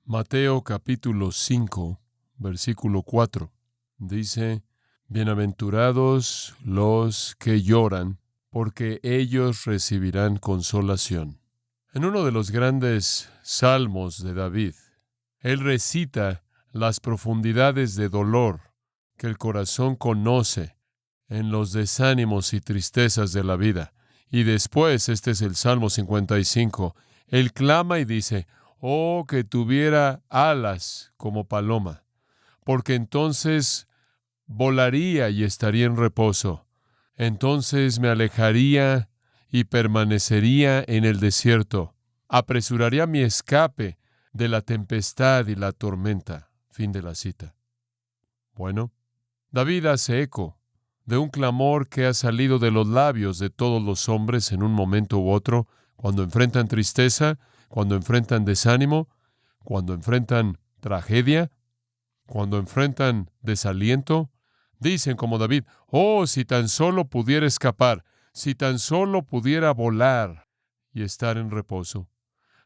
Mateo capítulo 5, versículo 4. Dice, bienaventurados los que lloran, porque ellos recibirán consolación. En uno de los grandes salmos de David, él recita las profundidades de dolor que el corazón conoce en los desánimos y tristezas de la vida. Y después, este es el Salmo 55, él clama y dice, oh, que tuviera alas como paloma, porque entonces volaría y estaría en reposo. Entonces me alejaría y permanecería en el desierto. Apresuraría mi escape de la tempestad y la tormenta. Fin de la cita. Bueno, David hace eco de un clamor que ha salido de los labios de todos los hombres en un momento u otro, cuando enfrentan tristeza, cuando enfrentan desánimo, cuando enfrentan tragedia, cuando enfrentan desaliento. Dicen como David, oh, si tan solo pudiera escapar, si tan solo pudiera volar y estar en reposo.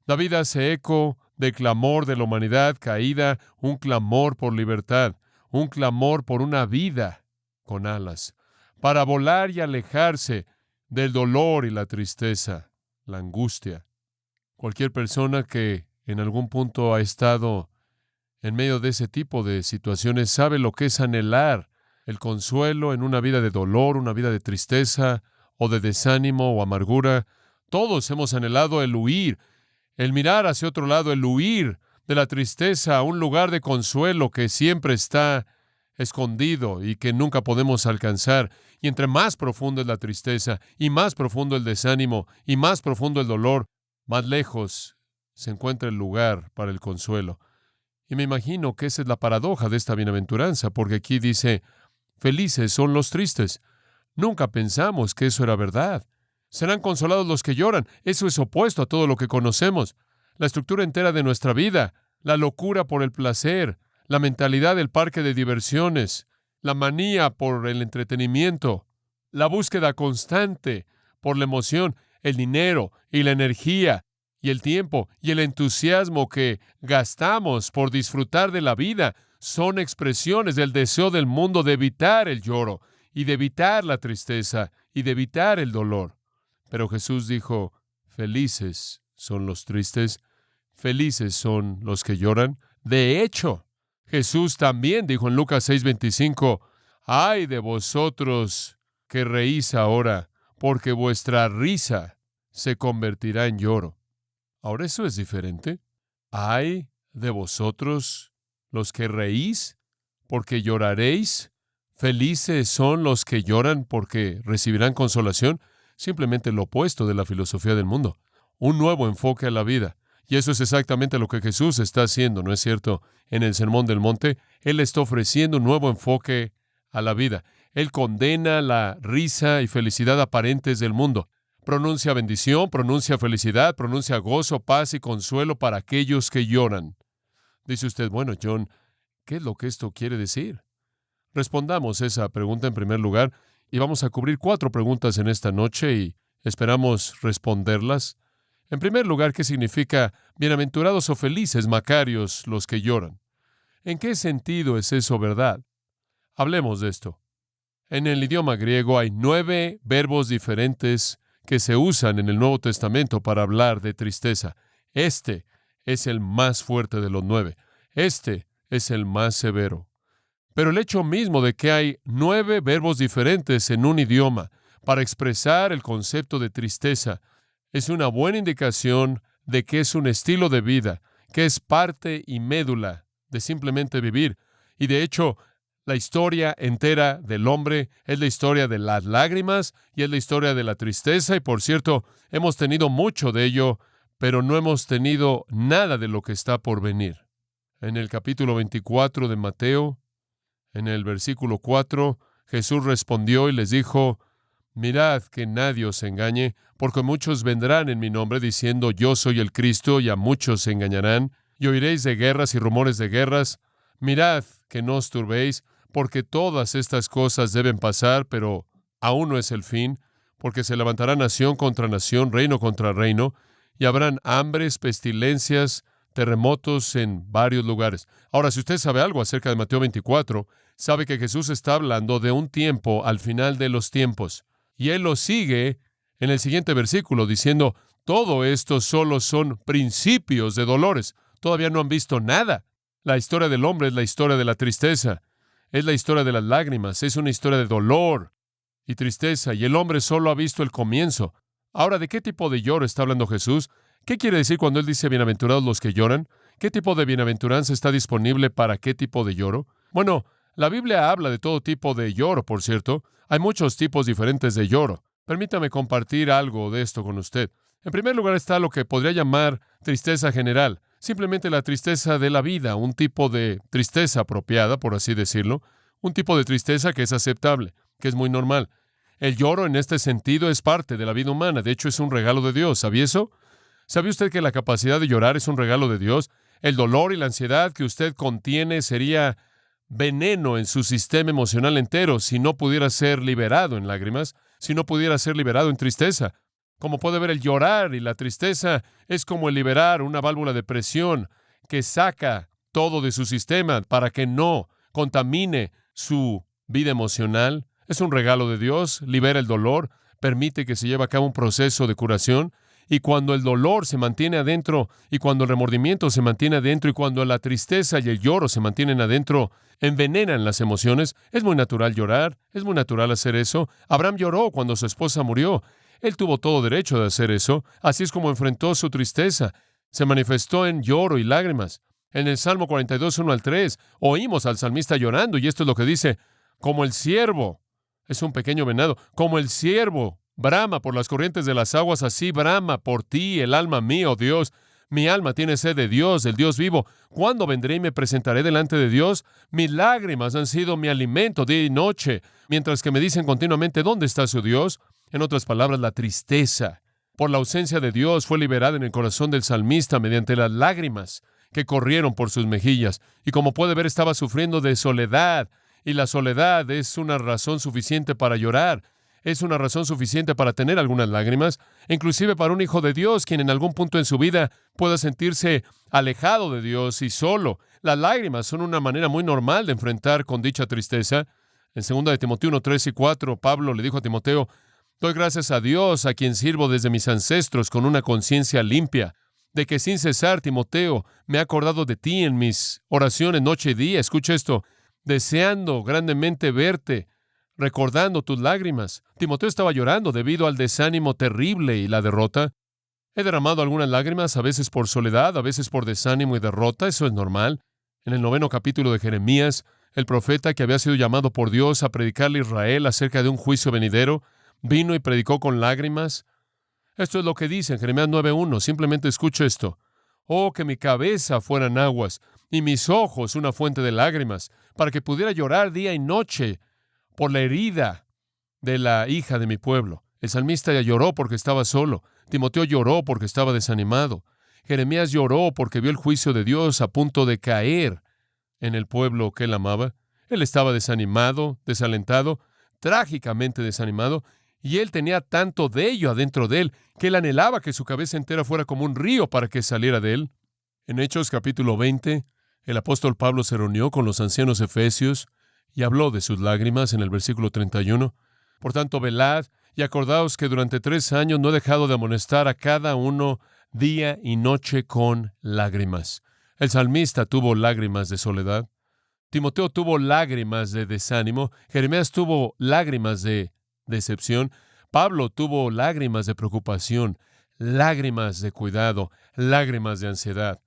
David hace eco del clamor de la humanidad caída, un clamor por libertad, un clamor por una vida con alas, para volar y alejarse del dolor y la tristeza, la angustia. Cualquier persona que en algún punto ha estado en medio de ese tipo de situaciones sabe lo que es anhelar el consuelo en una vida de dolor, una vida de tristeza o de desánimo o amargura. Todos hemos anhelado el huir, el mirar hacia otro lado, el huir de la tristeza a un lugar de consuelo que siempre está escondido y que nunca podemos alcanzar. Y entre más profunda es la tristeza, y más profundo el desánimo, y más profundo el dolor, más lejos se encuentra el lugar para el consuelo. Y me imagino que esa es la paradoja de esta bienaventuranza, porque aquí dice, felices son los tristes. Nunca pensamos que eso era verdad. Serán consolados los que lloran. Eso es opuesto a todo lo que conocemos. La estructura entera de nuestra vida, la locura por el placer, la mentalidad del parque de diversiones, la manía por el entretenimiento, la búsqueda constante por la emoción, el dinero y la energía y el tiempo y el entusiasmo que gastamos por disfrutar de la vida son expresiones del deseo del mundo de evitar el lloro y de evitar la tristeza y de evitar el dolor. Pero Jesús dijo, felices son los tristes, felices son los que lloran. De hecho, Jesús también dijo en Lucas 6:25, ay de vosotros que reís ahora, porque vuestra risa se convertirá en lloro. Ahora eso es diferente. Ay de vosotros los que reís, porque lloraréis. Felices son los que lloran porque recibirán consolación. Simplemente lo opuesto de la filosofía del mundo. Un nuevo enfoque a la vida. Y eso es exactamente lo que Jesús está haciendo, ¿no es cierto? En el Sermón del Monte, Él está ofreciendo un nuevo enfoque a la vida. Él condena la risa y felicidad aparentes del mundo. Pronuncia bendición, pronuncia felicidad, pronuncia gozo, paz y consuelo para aquellos que lloran. Dice usted, bueno, John, ¿qué es lo que esto quiere decir? Respondamos esa pregunta en primer lugar y vamos a cubrir 4 preguntas en esta noche y esperamos responderlas. En primer lugar, ¿qué significa bienaventurados o felices, macarios, los que lloran? ¿En qué sentido es eso verdad? Hablemos de esto. En el idioma griego hay 9 verbos diferentes que se usan en el Nuevo Testamento para hablar de tristeza. Este es el más fuerte de los 9. Este es el más severo. Pero el hecho mismo de que hay 9 verbos diferentes en un idioma para expresar el concepto de tristeza es una buena indicación de que es un estilo de vida, que es parte y médula de simplemente vivir. Y de hecho, la historia entera del hombre es la historia de las lágrimas y es la historia de la tristeza. Y por cierto, hemos tenido mucho de ello, pero no hemos tenido nada de lo que está por venir. En el capítulo 24 de Mateo, en el versículo 4, Jesús respondió y les dijo, mirad que nadie os engañe, porque muchos vendrán en mi nombre diciendo, yo soy el Cristo, y a muchos se engañarán, y oiréis de guerras y rumores de guerras. Mirad que no os turbéis, porque todas estas cosas deben pasar, pero aún no es el fin, porque se levantará nación contra nación, reino contra reino, y habrán hambres, pestilencias, terremotos en varios lugares. Ahora, si usted sabe algo acerca de Mateo 24, sabe que Jesús está hablando de un tiempo al final de los tiempos. Y Él lo sigue en el siguiente versículo diciendo, todo esto solo son principios de dolores. Todavía no han visto nada. La historia del hombre es la historia de la tristeza. Es la historia de las lágrimas. Es una historia de dolor y tristeza. Y el hombre solo ha visto el comienzo. Ahora, ¿de qué tipo de lloro está hablando Jesús? ¿Qué quiere decir cuando Él dice bienaventurados los que lloran? ¿Qué tipo de bienaventuranza está disponible para qué tipo de lloro? Bueno, la Biblia habla de todo tipo de lloro, por cierto. Hay muchos tipos diferentes de lloro. Permítame compartir algo de esto con usted. En primer lugar está lo que podría llamar tristeza general. Simplemente la tristeza de la vida, un tipo de tristeza apropiada, por así decirlo. Un tipo de tristeza que es aceptable, que es muy normal. El lloro en este sentido es parte de la vida humana. De hecho, es un regalo de Dios. ¿Sabía eso? ¿Sabe usted que la capacidad de llorar es un regalo de Dios? El dolor y la ansiedad que usted contiene sería veneno en su sistema emocional entero si no pudiera ser liberado en lágrimas, si no pudiera ser liberado en tristeza. Como puede ver, el llorar y la tristeza es como el liberar una válvula de presión que saca todo de su sistema para que no contamine su vida emocional. Es un regalo de Dios, libera el dolor, permite que se lleve a cabo un proceso de curación. Y cuando el dolor se mantiene adentro, y cuando el remordimiento se mantiene adentro, y cuando la tristeza y el lloro se mantienen adentro, envenenan las emociones. Es muy natural llorar, es muy natural hacer eso. Abraham lloró cuando su esposa murió. Él tuvo todo derecho de hacer eso. Así es como enfrentó su tristeza. Se manifestó en lloro y lágrimas. En el Salmo 42, 1 al 3, oímos al salmista llorando, y esto es lo que dice: como el ciervo, es un pequeño venado, como el ciervo brama por las corrientes de las aguas, así brama por ti el alma mía, oh Dios. Mi alma tiene sed de Dios, del Dios vivo. ¿Cuándo vendré y me presentaré delante de Dios? Mis lágrimas han sido mi alimento día y noche, mientras que me dicen continuamente, ¿dónde está su Dios? En otras palabras, la tristeza por la ausencia de Dios fue liberada en el corazón del salmista mediante las lágrimas que corrieron por sus mejillas. Y como puede ver, estaba sufriendo de soledad, y la soledad es una razón suficiente para llorar. Es una razón suficiente para tener algunas lágrimas, inclusive para un hijo de Dios, quien en algún punto en su vida pueda sentirse alejado de Dios y solo. Las lágrimas son una manera muy normal de enfrentar con dicha tristeza. En 2 de Timoteo 1, 3 y 4, Pablo le dijo a Timoteo, doy gracias a Dios, a quien sirvo desde mis ancestros con una conciencia limpia, de que sin cesar, Timoteo, me he acordado de ti en mis oraciones noche y día. Escucha esto, deseando grandemente verte, recordando tus lágrimas. Timoteo estaba llorando debido al desánimo terrible y la derrota. He derramado algunas lágrimas, a veces por soledad, a veces por desánimo y derrota. Eso es normal. En el 9 capítulo de Jeremías, el profeta que había sido llamado por Dios a predicarle a Israel acerca de un juicio venidero, vino y predicó con lágrimas. Esto es lo que dice en Jeremías 9:1. Simplemente escucha esto. Oh, que mi cabeza fueran aguas y mis ojos una fuente de lágrimas, para que pudiera llorar día y noche por la herida de la hija de mi pueblo. El salmista ya lloró porque estaba solo. Timoteo lloró porque estaba desanimado. Jeremías lloró porque vio el juicio de Dios a punto de caer en el pueblo que él amaba. Él estaba desanimado, desalentado, trágicamente desanimado, y él tenía tanto de ello adentro de él que él anhelaba que su cabeza entera fuera como un río para que saliera de él. En Hechos capítulo 20, el apóstol Pablo se reunió con los ancianos efesios y habló de sus lágrimas en el versículo 31. Por tanto, velad y acordaos que durante 3 años no he dejado de amonestar a cada uno día y noche con lágrimas. El salmista tuvo lágrimas de soledad. Timoteo tuvo lágrimas de desánimo. Jeremías tuvo lágrimas de decepción. Pablo tuvo lágrimas de preocupación, lágrimas de cuidado, lágrimas de ansiedad.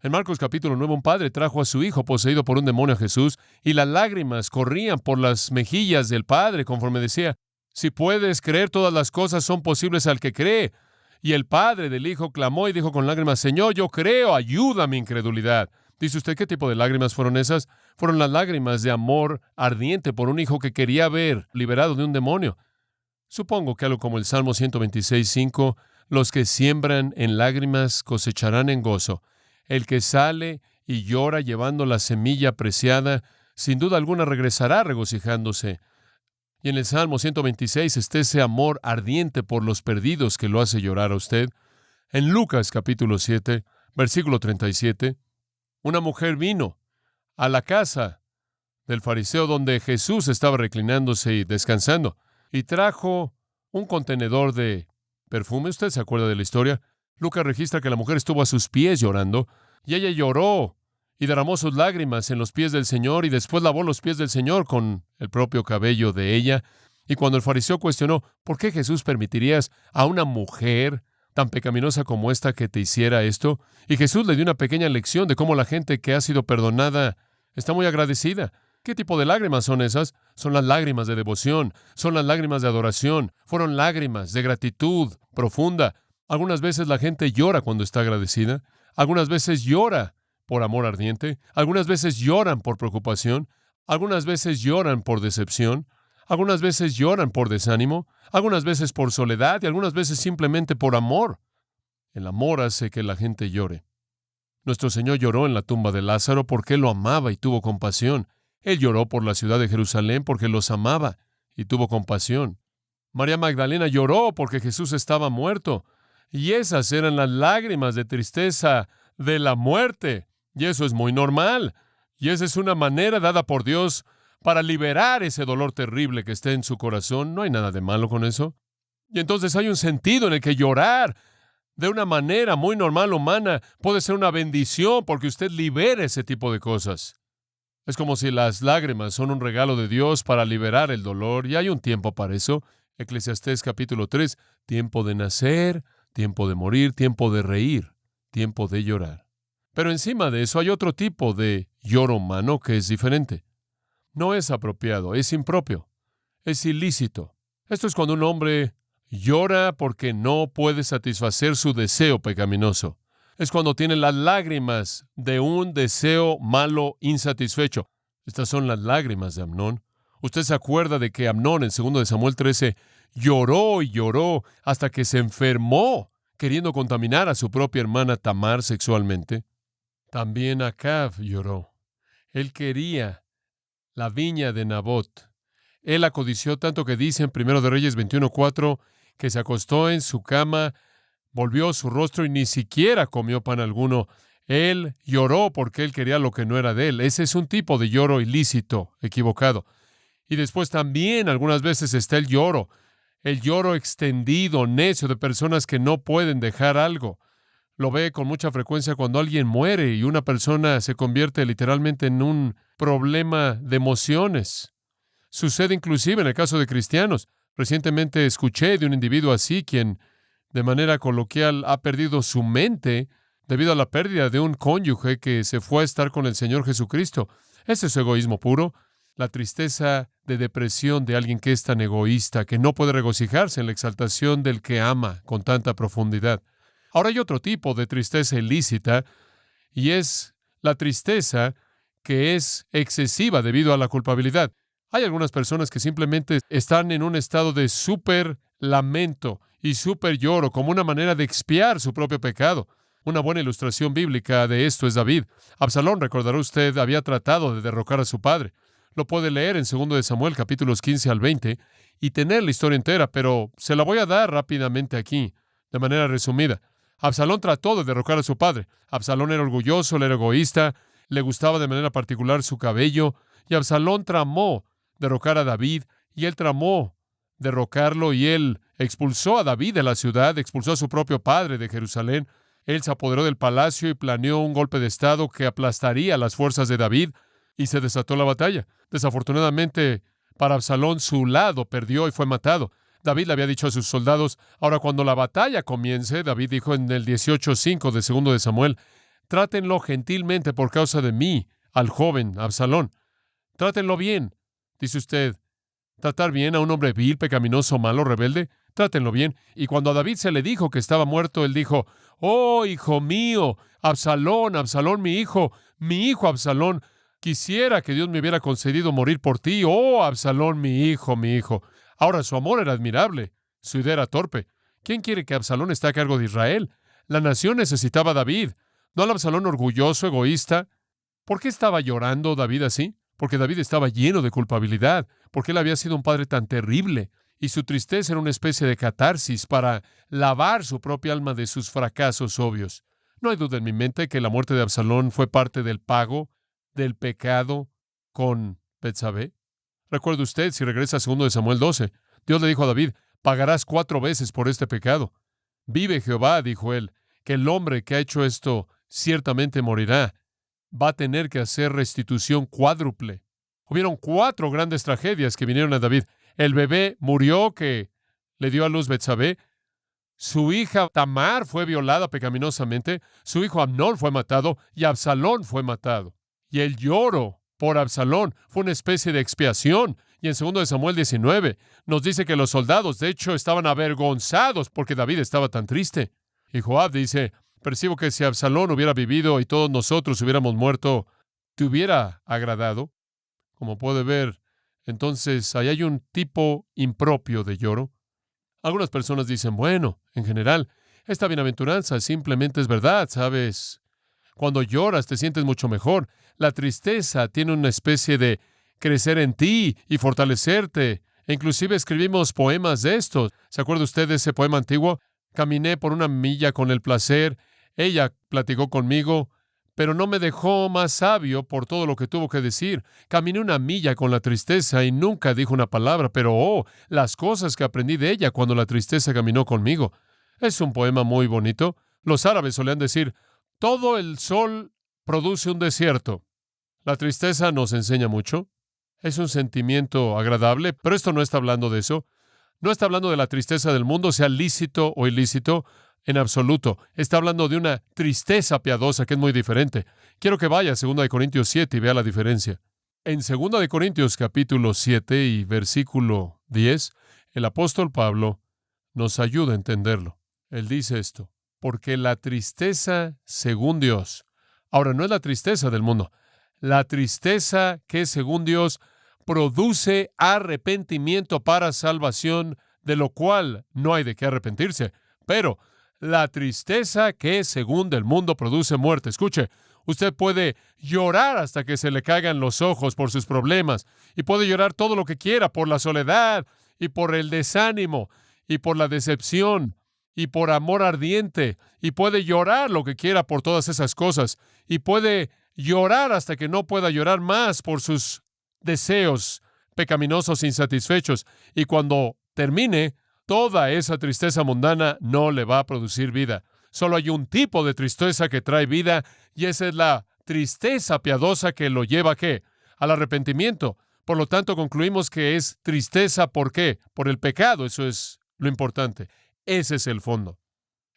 En Marcos capítulo 9, un padre trajo a su hijo poseído por un demonio a Jesús, y las lágrimas corrían por las mejillas del padre conforme decía, si puedes creer, todas las cosas son posibles al que cree. Y el padre del hijo clamó y dijo con lágrimas, Señor, yo creo, ayuda a mi incredulidad. Dice usted, ¿qué tipo de lágrimas fueron esas? Fueron las lágrimas de amor ardiente por un hijo que quería ver liberado de un demonio. Supongo que algo como el Salmo 126:5, los que siembran en lágrimas cosecharán en gozo. El que sale y llora llevando la semilla preciada, sin duda alguna regresará regocijándose. Y en el Salmo 126 está ese amor ardiente por los perdidos que lo hace llorar a usted. En Lucas capítulo 7, Versículo 37. Una mujer vino a la casa del fariseo donde Jesús estaba reclinándose y descansando, y trajo un contenedor de perfume. ¿Usted se acuerda de la historia? Lucas registra que la mujer estuvo a sus pies llorando, y ella lloró y derramó sus lágrimas en los pies del Señor, y después lavó los pies del Señor con el propio cabello de ella. Y cuando el fariseo cuestionó, ¿por qué Jesús permitirías a una mujer tan pecaminosa como esta que te hiciera esto? Y Jesús le dio una pequeña lección de cómo la gente que ha sido perdonada está muy agradecida. ¿Qué tipo de lágrimas son esas? Son las lágrimas de devoción, son las lágrimas de adoración, fueron lágrimas de gratitud profunda. Algunas veces la gente llora cuando está agradecida, algunas veces llora por amor ardiente, algunas veces lloran por preocupación, algunas veces lloran por decepción, algunas veces lloran por desánimo, algunas veces por soledad y algunas veces simplemente por amor. El amor hace que la gente llore. Nuestro Señor lloró en la tumba de Lázaro porque Él lo amaba y tuvo compasión. Él lloró por la ciudad de Jerusalén porque los amaba y tuvo compasión. María Magdalena lloró porque Jesús estaba muerto. Y esas eran las lágrimas de tristeza de la muerte. Y eso es muy normal. Y esa es una manera dada por Dios para liberar ese dolor terrible que esté en su corazón. No hay nada de malo con eso. Y entonces hay un sentido en el que llorar de una manera muy normal, humana, puede ser una bendición porque usted libera ese tipo de cosas. Es como si las lágrimas son un regalo de Dios para liberar el dolor, y hay un tiempo para eso. Eclesiastés capítulo 3, tiempo de nacer, tiempo de morir, tiempo de reír, tiempo de llorar. Pero encima de eso hay otro tipo de lloro humano que es diferente. No es apropiado, es impropio, es ilícito. Esto es cuando un hombre llora porque no puede satisfacer su deseo pecaminoso. Es cuando tiene las lágrimas de un deseo malo insatisfecho. Estas son las lágrimas de Amnón. Usted se acuerda de que Amnón en 2 de Samuel 13 lloró y lloró hasta que se enfermó, queriendo contaminar a su propia hermana Tamar sexualmente. También Acab lloró. Él quería la viña de Nabot. Él la codició tanto que dice en 1 de Reyes 21:4 que se acostó en su cama, volvió su rostro y ni siquiera comió pan alguno. Él lloró porque él quería lo que no era de él. Ese es un tipo de lloro ilícito, equivocado. Y después también algunas veces está el lloro extendido, necio, de personas que no pueden dejar algo. Lo ve con mucha frecuencia cuando alguien muere y una persona se convierte literalmente en un problema de emociones. Sucede inclusive en el caso de cristianos. Recientemente escuché de un individuo así quien, de manera coloquial, ha perdido su mente debido a la pérdida de un cónyuge que se fue a estar con el Señor Jesucristo. Ese es egoísmo puro. La tristeza de depresión de alguien que es tan egoísta, que no puede regocijarse en la exaltación del que ama con tanta profundidad. Ahora hay otro tipo de tristeza ilícita, y es la tristeza que es excesiva debido a la culpabilidad. Hay algunas personas que simplemente están en un estado de súper lamento y súper lloro como una manera de expiar su propio pecado. Una buena ilustración bíblica de esto es David. Absalón, recordará usted, había tratado de derrocar a su padre. Lo puede leer en 2 de Samuel, capítulos 15 al 20, y tener la historia entera, pero se la voy a dar rápidamente aquí, de manera resumida. Absalón trató de derrocar a su padre. Absalón era orgulloso, él era egoísta, le gustaba de manera particular su cabello, y Absalón tramó derrocar a David, y él tramó derrocarlo, y él expulsó a David de la ciudad, expulsó a su propio padre de Jerusalén. Él se apoderó del palacio y planeó un golpe de estado que aplastaría a las fuerzas de David, y se desató la batalla. Desafortunadamente, para Absalón, su lado perdió y fue matado. David le había dicho a sus soldados, ahora cuando la batalla comience, David dijo en el 18:5 de 2 de Samuel, trátenlo gentilmente por causa de mí, al joven Absalón. Trátenlo bien. Dice usted, ¿tratar bien a un hombre vil, pecaminoso, malo, rebelde? Trátenlo bien. Y cuando a David se le dijo que estaba muerto, él dijo, oh, hijo mío, Absalón, Absalón, mi hijo Absalón, quisiera que Dios me hubiera concedido morir por ti. Oh, Absalón, mi hijo, mi hijo. Ahora, su amor era admirable, su idea era torpe. ¿Quién quiere que Absalón esté a cargo de Israel? La nación necesitaba a David, no al Absalón orgulloso, egoísta. ¿Por qué estaba llorando David así? Porque David estaba lleno de culpabilidad, porque él había sido un padre tan terrible, y su tristeza era una especie de catarsis para lavar su propia alma de sus fracasos obvios. No hay duda en mi mente que la muerte de Absalón fue parte del pago del pecado con Betsabé. Recuerde usted, si regresa a 2 de Samuel 12, Dios le dijo a David, pagarás 4 veces por este pecado. Vive Jehová, dijo él, que el hombre que ha hecho esto ciertamente morirá. Va a tener que hacer restitución cuádruple. Hubieron 4 grandes tragedias que vinieron a David. El bebé murió que le dio a luz Betsabé. Su hija Tamar fue violada pecaminosamente. Su hijo Amnón fue matado y Absalón fue matado. Y el lloro por Absalón fue una especie de expiación. Y en 2 de Samuel 19 nos dice que los soldados, de hecho, estaban avergonzados porque David estaba tan triste. Y Joab dice, percibo que si Absalón hubiera vivido y todos nosotros hubiéramos muerto, ¿te hubiera agradado? Como puede ver, entonces ahí hay un tipo impropio de lloro. Algunas personas dicen, bueno, en general, esta bienaventuranza simplemente es verdad, ¿sabes? Cuando lloras te sientes mucho mejor. La tristeza tiene una especie de crecer en ti y fortalecerte. E inclusive escribimos poemas de estos. ¿Se acuerda usted de ese poema antiguo? Caminé por una milla con el placer. Ella platicó conmigo, pero no me dejó más sabio por todo lo que tuvo que decir. Caminé una milla con la tristeza y nunca dijo una palabra, pero las cosas que aprendí de ella cuando la tristeza caminó conmigo. Es un poema muy bonito. Los árabes solían decir, todo el sol produce un desierto. La tristeza nos enseña mucho. Es un sentimiento agradable, pero esto no está hablando de eso. No está hablando de la tristeza del mundo, sea lícito o ilícito, en absoluto. Está hablando de una tristeza piadosa que es muy diferente. Quiero que vaya a 2 de Corintios 7 y vea la diferencia. En 2 de Corintios capítulo 7 y versículo 10, el apóstol Pablo nos ayuda a entenderlo. Él dice esto, porque la tristeza según Dios, ahora no es la tristeza del mundo, la tristeza que según Dios produce arrepentimiento para salvación, de lo cual no hay de qué arrepentirse. Pero la tristeza que según del mundo produce muerte. Escuche, usted puede llorar hasta que se le caigan los ojos por sus problemas, y puede llorar todo lo que quiera por la soledad, y por el desánimo, y por la decepción, y por amor ardiente, y puede llorar lo que quiera por todas esas cosas, y puede llorar hasta que no pueda llorar más por sus deseos pecaminosos insatisfechos, y cuando termine, toda esa tristeza mundana no le va a producir vida. Solo hay un tipo de tristeza que trae vida, y esa es la tristeza piadosa que lo lleva ¿a qué? Al arrepentimiento. Por lo tanto, concluimos que es tristeza, ¿por qué? Por el pecado, eso es lo importante. Ese es el fondo.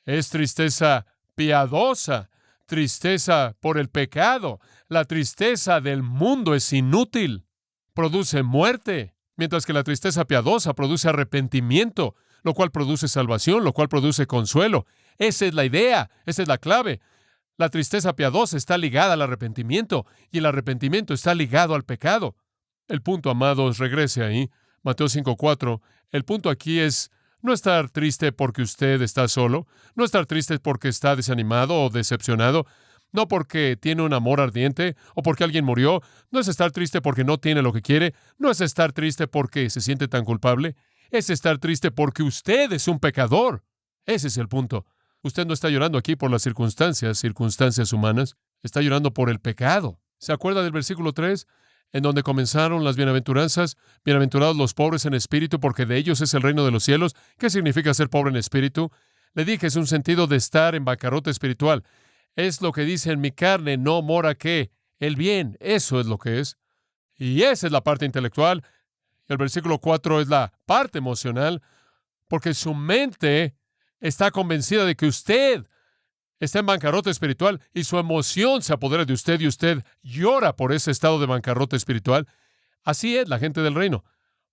Es tristeza piadosa, tristeza por el pecado. La tristeza del mundo es inútil, produce muerte, mientras que la tristeza piadosa produce arrepentimiento, lo cual produce salvación, lo cual produce consuelo. Esa es la idea, esa es la clave. La tristeza piadosa está ligada al arrepentimiento, y el arrepentimiento está ligado al pecado. El punto, amados, regrese ahí, Mateo 5:4. El punto aquí es no estar triste porque usted está solo, no estar triste porque está desanimado o decepcionado, no porque tiene un amor ardiente o porque alguien murió, no es estar triste porque no tiene lo que quiere, no es estar triste porque se siente tan culpable, es estar triste porque usted es un pecador. Ese es el punto. Usted no está llorando aquí por las circunstancias humanas, está llorando por el pecado. ¿Se acuerda del versículo 3? En donde comenzaron las bienaventuranzas, bienaventurados los pobres en espíritu, porque de ellos es el reino de los cielos. ¿Qué significa ser pobre en espíritu? Le dije, es un sentido de estar en bancarrota espiritual. Es lo que dice en mi carne, no mora ¿qué? El bien, eso es lo que es. Y esa es la parte intelectual. El versículo 4 es la parte emocional, porque su mente está convencida de que usted está en bancarrota espiritual y su emoción se apodera de usted y usted llora por ese estado de bancarrota espiritual. Así es la gente del reino.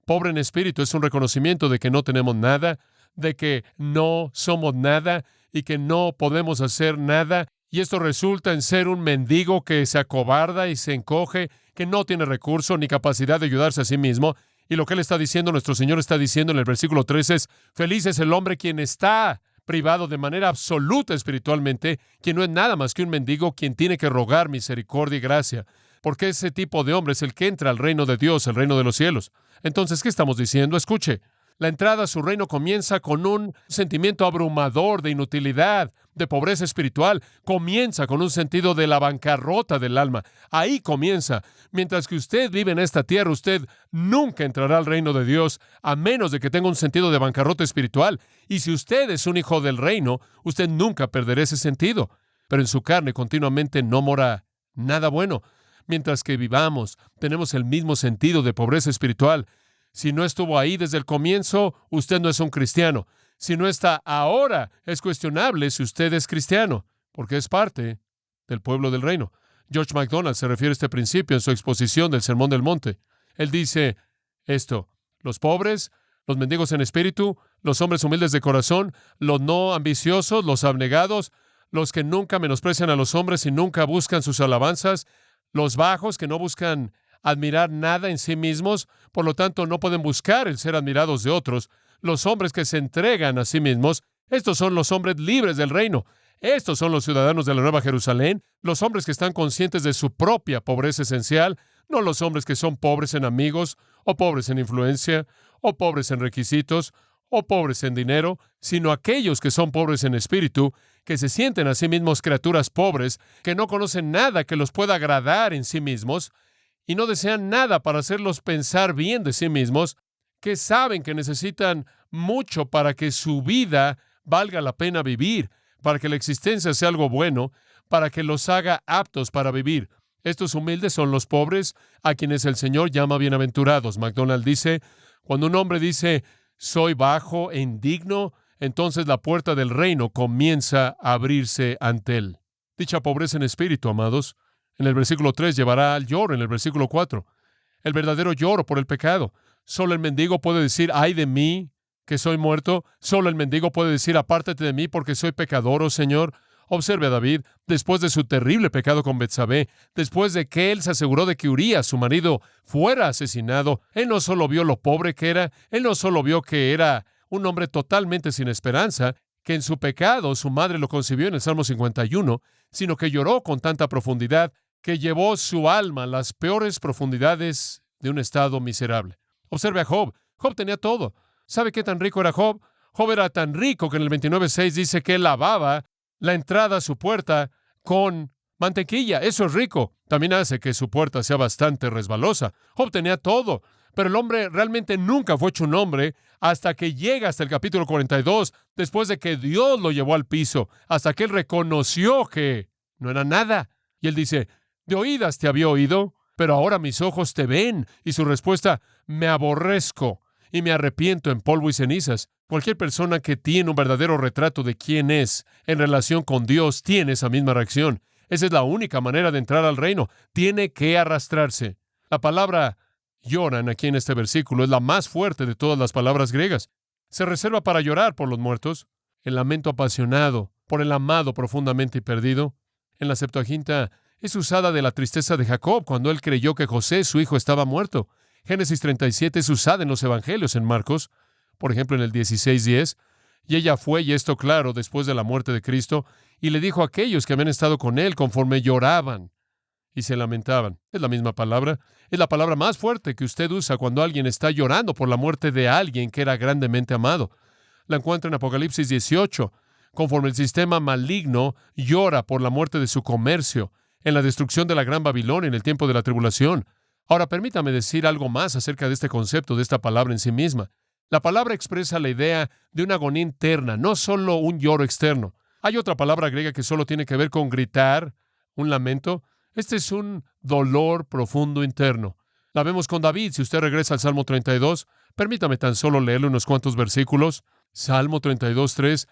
Pobre en espíritu es un reconocimiento de que no tenemos nada, de que no somos nada y que no podemos hacer nada. Y esto resulta en ser un mendigo que se acobarda y se encoge, que no tiene recurso ni capacidad de ayudarse a sí mismo. Y lo que él está diciendo, nuestro Señor está diciendo en el versículo 13 es, feliz es el hombre quien está privado de manera absoluta espiritualmente, quien no es nada más que un mendigo, quien tiene que rogar misericordia y gracia, porque ese tipo de hombre es el que entra al reino de Dios, el reino de los cielos. Entonces, ¿qué estamos diciendo? Escuche, La entrada a su reino comienza con un sentimiento abrumador de inutilidad, de pobreza espiritual. Comienza con un sentido de la bancarrota del alma. Ahí comienza. Mientras que usted vive en esta tierra, usted nunca entrará al reino de Dios a menos de que tenga un sentido de bancarrota espiritual. Y si usted es un hijo del reino, usted nunca perderá ese sentido. Pero en su carne continuamente no mora nada bueno. Mientras que vivamos, tenemos el mismo sentido de pobreza espiritual. Si no estuvo ahí desde el comienzo, usted no es un cristiano. Si no está ahora, es cuestionable si usted es cristiano, porque es parte del pueblo del reino. George MacDonald se refiere a este principio en su exposición del Sermón del Monte. Él dice esto: los pobres, los mendigos en espíritu, los hombres humildes de corazón, los no ambiciosos, los abnegados, los que nunca menosprecian a los hombres y nunca buscan sus alabanzas, los bajos que no buscan admirar nada en sí mismos, por lo tanto no pueden buscar el ser admirados de otros, los hombres que se entregan a sí mismos, estos son los hombres libres del reino. Estos son los ciudadanos de la Nueva Jerusalén, los hombres que están conscientes de su propia pobreza esencial, no los hombres que son pobres en amigos, o pobres en influencia, o pobres en requisitos, o pobres en dinero, sino aquellos que son pobres en espíritu, que se sienten a sí mismos criaturas pobres, que no conocen nada que los pueda agradar en sí mismos, y no desean nada para hacerlos pensar bien de sí mismos, que saben que necesitan mucho para que su vida valga la pena vivir, para que la existencia sea algo bueno, para que los haga aptos para vivir. Estos humildes son los pobres, a quienes el Señor llama bienaventurados. MacDonald dice, cuando un hombre dice, soy bajo e indigno, entonces la puerta del reino comienza a abrirse ante él. Dicha pobreza en espíritu, amados, en el versículo 3 llevará al lloro en el versículo 4. El verdadero lloro por el pecado. Solo el mendigo puede decir, ay de mí, que soy muerto. Solo el mendigo puede decir, apártate de mí porque soy pecador, oh Señor. Observe a David, después de su terrible pecado con Betsabé, después de que él se aseguró de que Urías, su marido, fuera asesinado, él no solo vio lo pobre que era, él no solo vio que era un hombre totalmente sin esperanza, que en su pecado su madre lo concibió en el Salmo 51, sino que lloró con tanta profundidad que llevó su alma a las peores profundidades de un estado miserable. Observe a Job. Job tenía todo. ¿Sabe qué tan rico era Job? Job era tan rico que en el 29:6 dice que él lavaba la entrada a su puerta con mantequilla. Eso es rico. También hace que su puerta sea bastante resbalosa. Job tenía todo, pero el hombre realmente nunca fue hecho un hombre hasta que llega hasta el capítulo 42, después de que Dios lo llevó al piso, hasta que él reconoció que no era nada. Y él dice, de oídas te había oído, pero ahora mis ojos te ven. Y su respuesta, me aborrezco y me arrepiento en polvo y cenizas. Cualquier persona que tiene un verdadero retrato de quién es en relación con Dios tiene esa misma reacción. Esa es la única manera de entrar al reino. Tiene que arrastrarse. La palabra lloran aquí en este versículo es la más fuerte de todas las palabras griegas. Se reserva para llorar por los muertos, el lamento apasionado por el amado profundamente y perdido. En la Septuaginta es usada de la tristeza de Jacob cuando él creyó que José, su hijo, estaba muerto. Génesis 37 es usada en los evangelios en Marcos, por ejemplo en el 16:10, y ella fue, y esto claro, después de la muerte de Cristo, y le dijo a aquellos que habían estado con él conforme lloraban y se lamentaban. Es la misma palabra. Es la palabra más fuerte que usted usa cuando alguien está llorando por la muerte de alguien que era grandemente amado. La encuentra en Apocalipsis 18, conforme el sistema maligno llora por la muerte de su comercio, en la destrucción de la Gran Babilonia en el tiempo de la tribulación. Ahora, permítame decir algo más acerca de este concepto, de esta palabra en sí misma. La palabra expresa la idea de una agonía interna, no solo un lloro externo. Hay otra palabra griega que solo tiene que ver con gritar, un lamento. Este es un dolor profundo interno. La vemos con David. Si usted regresa al Salmo 32, permítame tan solo leerle unos cuantos versículos. Salmo 32:3.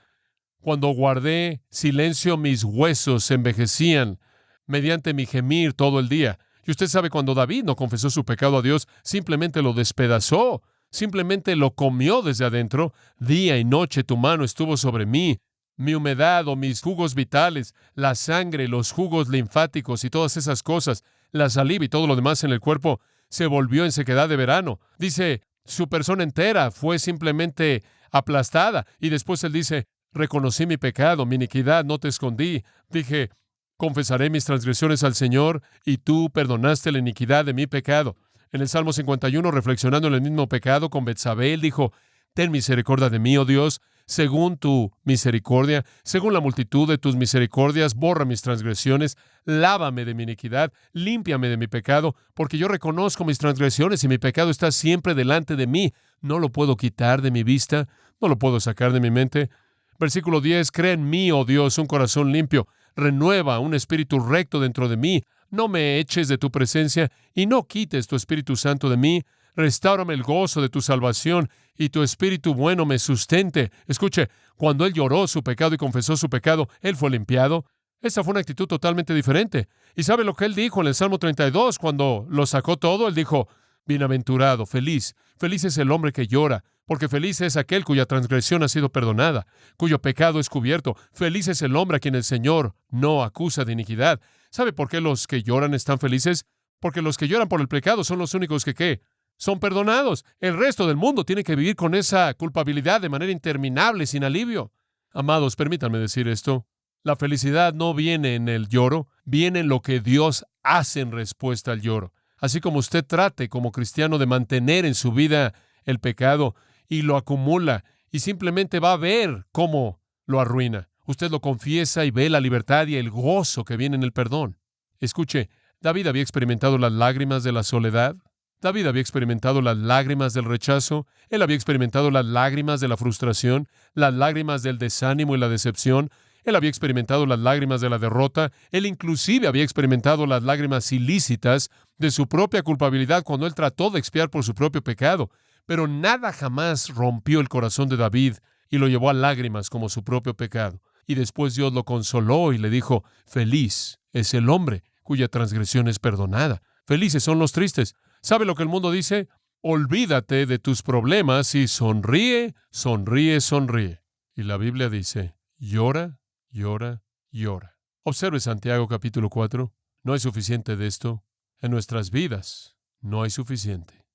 Cuando guardé silencio, mis huesos se envejecían mediante mi gemir todo el día. Y usted sabe, cuando David no confesó su pecado a Dios, simplemente lo despedazó, simplemente lo comió desde adentro. Día y noche tu mano estuvo sobre mí. Mi humedad o mis jugos vitales, la sangre, los jugos linfáticos y todas esas cosas, la saliva y todo lo demás en el cuerpo, se volvió en sequedad de verano. Dice, su persona entera fue simplemente aplastada. Y después él dice, reconocí mi pecado, mi iniquidad, no te escondí. Dije, confesaré mis transgresiones al Señor, y tú perdonaste la iniquidad de mi pecado. En el Salmo 51, reflexionando en el mismo pecado con Betsabé, él dijo, ten misericordia de mí, oh Dios, según tu misericordia, según la multitud de tus misericordias, borra mis transgresiones, lávame de mi iniquidad, límpiame de mi pecado, porque yo reconozco mis transgresiones y mi pecado está siempre delante de mí. No lo puedo quitar de mi vista, no lo puedo sacar de mi mente. Versículo 10, crea en mí, oh Dios, un corazón limpio, renueva un espíritu recto dentro de mí. No me eches de tu presencia y no quites tu Espíritu Santo de mí. Restáurame el gozo de tu salvación y tu Espíritu bueno me sustente. Escuche, cuando él lloró su pecado y confesó su pecado, él fue limpiado. Esa fue una actitud totalmente diferente. ¿Y sabe lo que él dijo en el Salmo 32? Cuando lo sacó todo, él dijo, bienaventurado, feliz. Feliz es el hombre que llora, porque feliz es aquel cuya transgresión ha sido perdonada, cuyo pecado es cubierto. Feliz es el hombre a quien el Señor no acusa de iniquidad. ¿Sabe por qué los que lloran están felices? Porque los que lloran por el pecado son los únicos que, ¿qué? Son perdonados. El resto del mundo tiene que vivir con esa culpabilidad de manera interminable, sin alivio. Amados, permítanme decir esto. La felicidad no viene en el lloro, viene en lo que Dios hace en respuesta al lloro. Así como usted trate como cristiano de mantener en su vida el pecado y lo acumula y simplemente va a ver cómo lo arruina. Usted lo confiesa y ve la libertad y el gozo que viene en el perdón. Escuche, David había experimentado las lágrimas de la soledad. David había experimentado las lágrimas del rechazo. Él había experimentado las lágrimas de la frustración, las lágrimas del desánimo y la decepción. Él había experimentado las lágrimas de la derrota. Él inclusive había experimentado las lágrimas ilícitas de su propia culpabilidad cuando él trató de expiar por su propio pecado. Pero nada jamás rompió el corazón de David y lo llevó a lágrimas como su propio pecado. Y después Dios lo consoló y le dijo, feliz es el hombre cuya transgresión es perdonada. Felices son los tristes. ¿Sabe lo que el mundo dice? Olvídate de tus problemas y sonríe, sonríe, sonríe. Y la Biblia dice, llora, llora, llora. Observe Santiago capítulo 4. No hay suficiente de esto. En nuestras vidas no hay suficiente.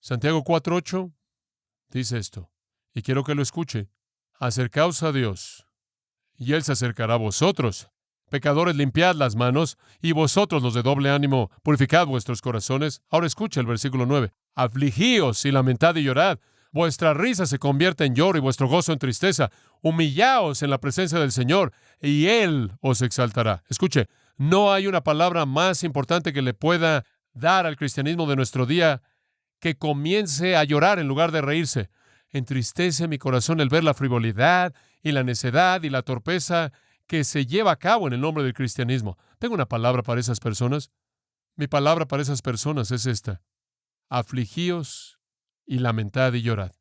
Santiago 4:8 dice esto, y quiero que lo escuche. Acercaos a Dios, y Él se acercará a vosotros. Pecadores, limpiad las manos, y vosotros los de doble ánimo, purificad vuestros corazones. Ahora escucha el versículo 9. Afligíos y lamentad y llorad. Vuestra risa se convierte en lloro y vuestro gozo en tristeza. Humillaos en la presencia del Señor, y Él os exaltará. Escuche, no hay una palabra más importante que le pueda dar al cristianismo de nuestro día que comience a llorar en lugar de reírse. Entristece mi corazón el ver la frivolidad y la necedad y la torpeza que se lleva a cabo en el nombre del cristianismo. Tengo una palabra para esas personas. Mi palabra para esas personas es esta. Afligíos y lamentad y llorad.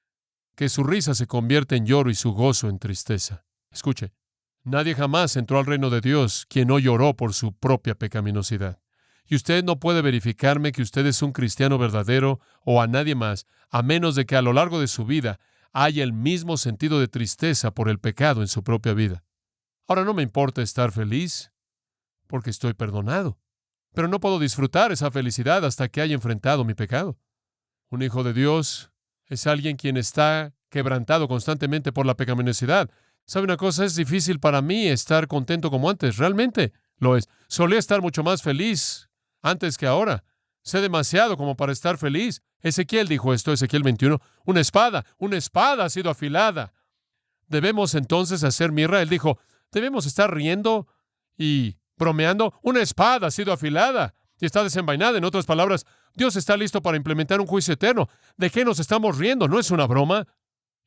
Que su risa se convierta en lloro y su gozo en tristeza. Escuche, nadie jamás entró al reino de Dios quien no lloró por su propia pecaminosidad. Y usted no puede verificarme que usted es un cristiano verdadero o a nadie más, a menos de que a lo largo de su vida haya el mismo sentido de tristeza por el pecado en su propia vida. Ahora no me importa estar feliz porque estoy perdonado, pero no puedo disfrutar esa felicidad hasta que haya enfrentado mi pecado. Un hijo de Dios es alguien quien está quebrantado constantemente por la pecaminosidad. ¿Sabe una cosa? Es difícil para mí estar contento como antes. Realmente lo es. Solía estar mucho más feliz antes que ahora. Sé demasiado como para estar feliz. Ezequiel dijo esto, Ezequiel 21. Una espada ha sido afilada. ¿Debemos entonces hacer mirra? Él dijo, debemos estar riendo y bromeando. Una espada ha sido afilada y está desenvainada. En otras palabras, Dios está listo para implementar un juicio eterno. ¿De qué nos estamos riendo? ¿No es una broma?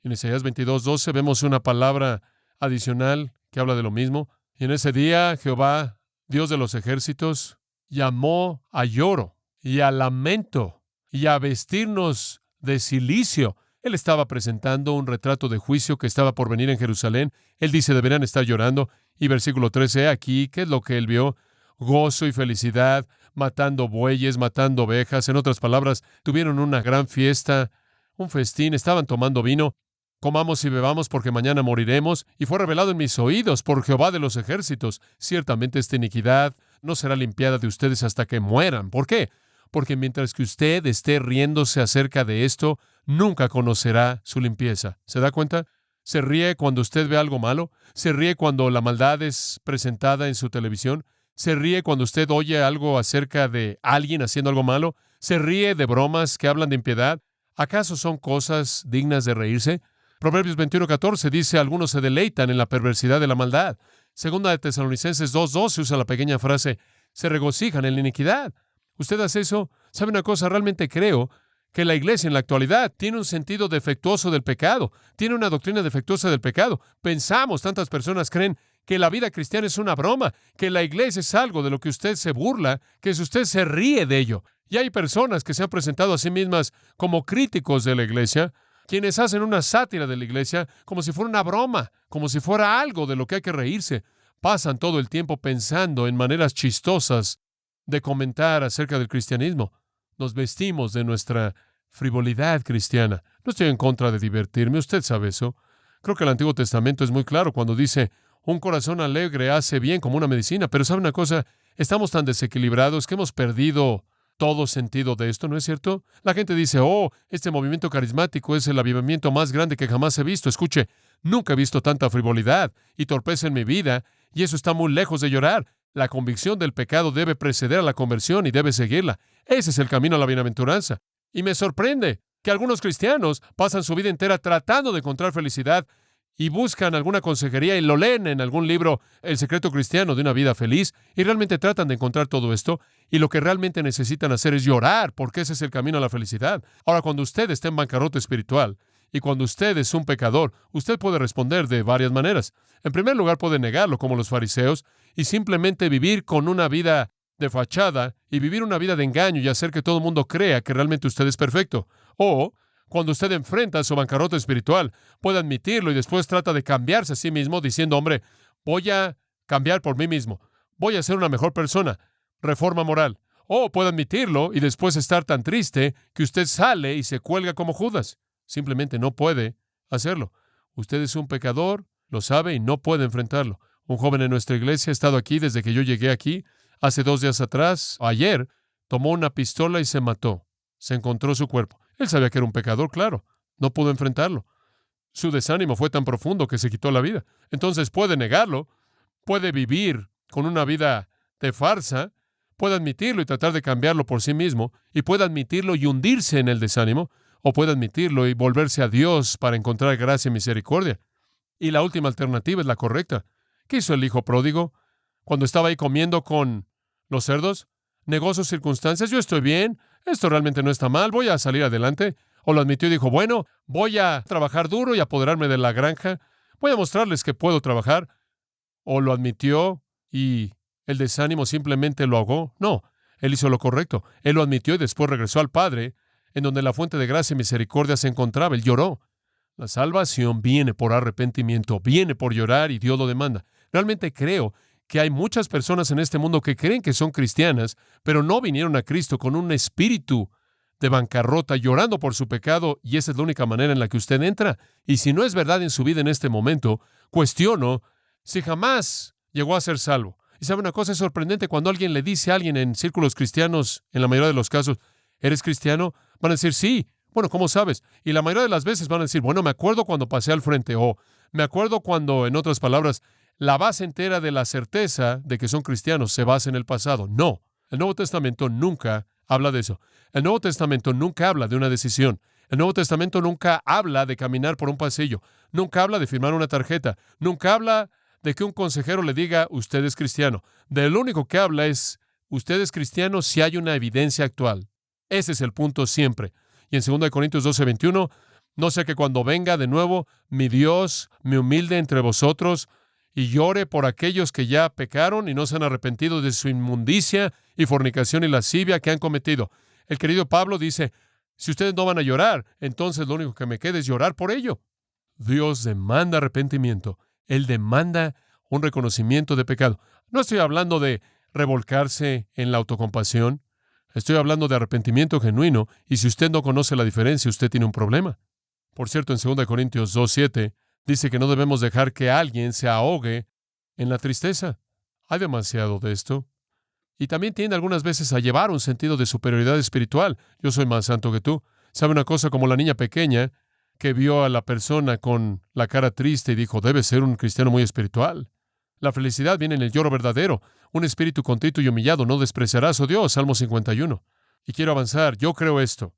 En Isaías 22:12 vemos una palabra adicional que habla de lo mismo. Y en ese día Jehová, Dios de los ejércitos, llamó a lloro y a lamento y a vestirnos de cilicio. Él estaba presentando un retrato de juicio que estaba por venir en Jerusalén. Él dice, deberán estar llorando. Y versículo 13, aquí, ¿qué es lo que él vio? Gozo y felicidad, matando bueyes, matando ovejas. En otras palabras, tuvieron una gran fiesta, un festín, estaban tomando vino. Comamos y bebamos porque mañana moriremos. Y fue revelado en mis oídos por Jehová de los ejércitos. Ciertamente esta iniquidad no será limpiada de ustedes hasta que mueran. ¿Por qué? Porque mientras que usted esté riéndose acerca de esto, nunca conocerá su limpieza. ¿Se da cuenta? ¿Se ríe cuando usted ve algo malo? ¿Se ríe cuando la maldad es presentada en su televisión? ¿Se ríe cuando usted oye algo acerca de alguien haciendo algo malo? ¿Se ríe de bromas que hablan de impiedad? ¿Acaso son cosas dignas de reírse? Proverbios 21:14 dice, algunos se deleitan en la perversidad de la maldad. Segunda de Tesalonicenses 2:12 usa la pequeña frase, se regocijan en la iniquidad. ¿Usted hace eso? ¿Sabe una cosa? Realmente creo que la iglesia en la actualidad tiene un sentido defectuoso del pecado, tiene una doctrina defectuosa del pecado. Tantas personas creen que la vida cristiana es una broma, que la iglesia es algo de lo que usted se burla, que si usted se ríe de ello. Y hay personas que se han presentado a sí mismas como críticos de la iglesia, quienes hacen una sátira de la iglesia como si fuera una broma, como si fuera algo de lo que hay que reírse. Pasan todo el tiempo pensando en maneras chistosas de comentar acerca del cristianismo. Nos vestimos de nuestra frivolidad cristiana. No estoy en contra de divertirme, usted sabe eso. Creo que el Antiguo Testamento es muy claro cuando dice, un corazón alegre hace bien como una medicina, pero ¿sabe una cosa? Estamos tan desequilibrados que hemos perdido todo sentido de esto, ¿no es cierto? La gente dice, este movimiento carismático es el avivamiento más grande que jamás he visto. Escuche, nunca he visto tanta frivolidad y torpeza en mi vida, y eso está muy lejos de llorar. La convicción del pecado debe preceder a la conversión y debe seguirla. Ese es el camino a la bienaventuranza. Y me sorprende que algunos cristianos pasan su vida entera tratando de encontrar felicidad y buscan alguna consejería y lo leen en algún libro, El secreto cristiano de una vida feliz, y realmente tratan de encontrar todo esto, y lo que realmente necesitan hacer es llorar, porque ese es el camino a la felicidad. Ahora, cuando usted está en bancarrota espiritual, y cuando usted es un pecador, usted puede responder de varias maneras. En primer lugar, puede negarlo, como los fariseos, y simplemente vivir con una vida de fachada, y vivir una vida de engaño, y hacer que todo el mundo crea que realmente usted es perfecto. O cuando usted enfrenta su bancarrota espiritual, puede admitirlo y después trata de cambiarse a sí mismo diciendo, hombre, voy a cambiar por mí mismo, voy a ser una mejor persona, reforma moral. O puede admitirlo y después estar tan triste que usted sale y se cuelga como Judas. Simplemente no puede hacerlo. Usted es un pecador, lo sabe y no puede enfrentarlo. Un joven en nuestra iglesia ha estado aquí desde que yo llegué aquí. Hace 2 días atrás, ayer, tomó una pistola y se mató. Se encontró su cuerpo. Él sabía que era un pecador, claro. No pudo enfrentarlo. Su desánimo fue tan profundo que se quitó la vida. Entonces puede negarlo, puede vivir con una vida de farsa, puede admitirlo y tratar de cambiarlo por sí mismo, y puede admitirlo y hundirse en el desánimo, o puede admitirlo y volverse a Dios para encontrar gracia y misericordia. Y la última alternativa es la correcta. ¿Qué hizo el hijo pródigo cuando estaba ahí comiendo con los cerdos? Negó sus circunstancias. Yo estoy bien. Esto realmente no está mal. Voy a salir adelante. O lo admitió y dijo, bueno, voy a trabajar duro y apoderarme de la granja. Voy a mostrarles que puedo trabajar. O lo admitió y el desánimo simplemente lo ahogó. No, él hizo lo correcto. Él lo admitió y después regresó al Padre, en donde la fuente de gracia y misericordia se encontraba. Él lloró. La salvación viene por arrepentimiento, viene por llorar y Dios lo demanda. Realmente creo que hay muchas personas en este mundo que creen que son cristianas, pero no vinieron a Cristo con un espíritu de bancarrota, llorando por su pecado, y esa es la única manera en la que usted entra. Y si no es verdad en su vida en este momento, cuestiono si jamás llegó a ser salvo. Y sabe una cosa, es sorprendente cuando alguien le dice a alguien en círculos cristianos, en la mayoría de los casos, ¿eres cristiano? Van a decir, sí. Bueno, ¿cómo sabes? Y la mayoría de las veces van a decir, bueno, me acuerdo cuando pasé al frente, o me acuerdo cuando, en otras palabras, la base entera de la certeza de que son cristianos se basa en el pasado. No, el Nuevo Testamento nunca habla de eso. El Nuevo Testamento nunca habla de una decisión. El Nuevo Testamento nunca habla de caminar por un pasillo. Nunca habla de firmar una tarjeta. Nunca habla de que un consejero le diga, usted es cristiano. De lo único que habla es, usted es cristiano si hay una evidencia actual. Ese es el punto siempre. Y en 2 Corintios 12:21, no sea que cuando venga de nuevo mi Dios me humilde entre vosotros y llore por aquellos que ya pecaron y no se han arrepentido de su inmundicia y fornicación y lascivia que han cometido. El querido Pablo dice, si ustedes no van a llorar, entonces lo único que me queda es llorar por ello. Dios demanda arrepentimiento. Él demanda un reconocimiento de pecado. No estoy hablando de revolcarse en la autocompasión. Estoy hablando de arrepentimiento genuino, y si usted no conoce la diferencia, usted tiene un problema. Por cierto, en 2 Corintios 2:7 dice que no debemos dejar que alguien se ahogue en la tristeza. Hay demasiado de esto. Y también tiende algunas veces a llevar un sentido de superioridad espiritual. Yo soy más santo que tú. ¿Sabe una cosa? Como la niña pequeña que vio a la persona con la cara triste y dijo, debe ser un cristiano muy espiritual. La felicidad viene en el lloro verdadero. Un espíritu contrito y humillado no despreciará a su Dios. Salmo 51. Y quiero avanzar. Yo creo esto,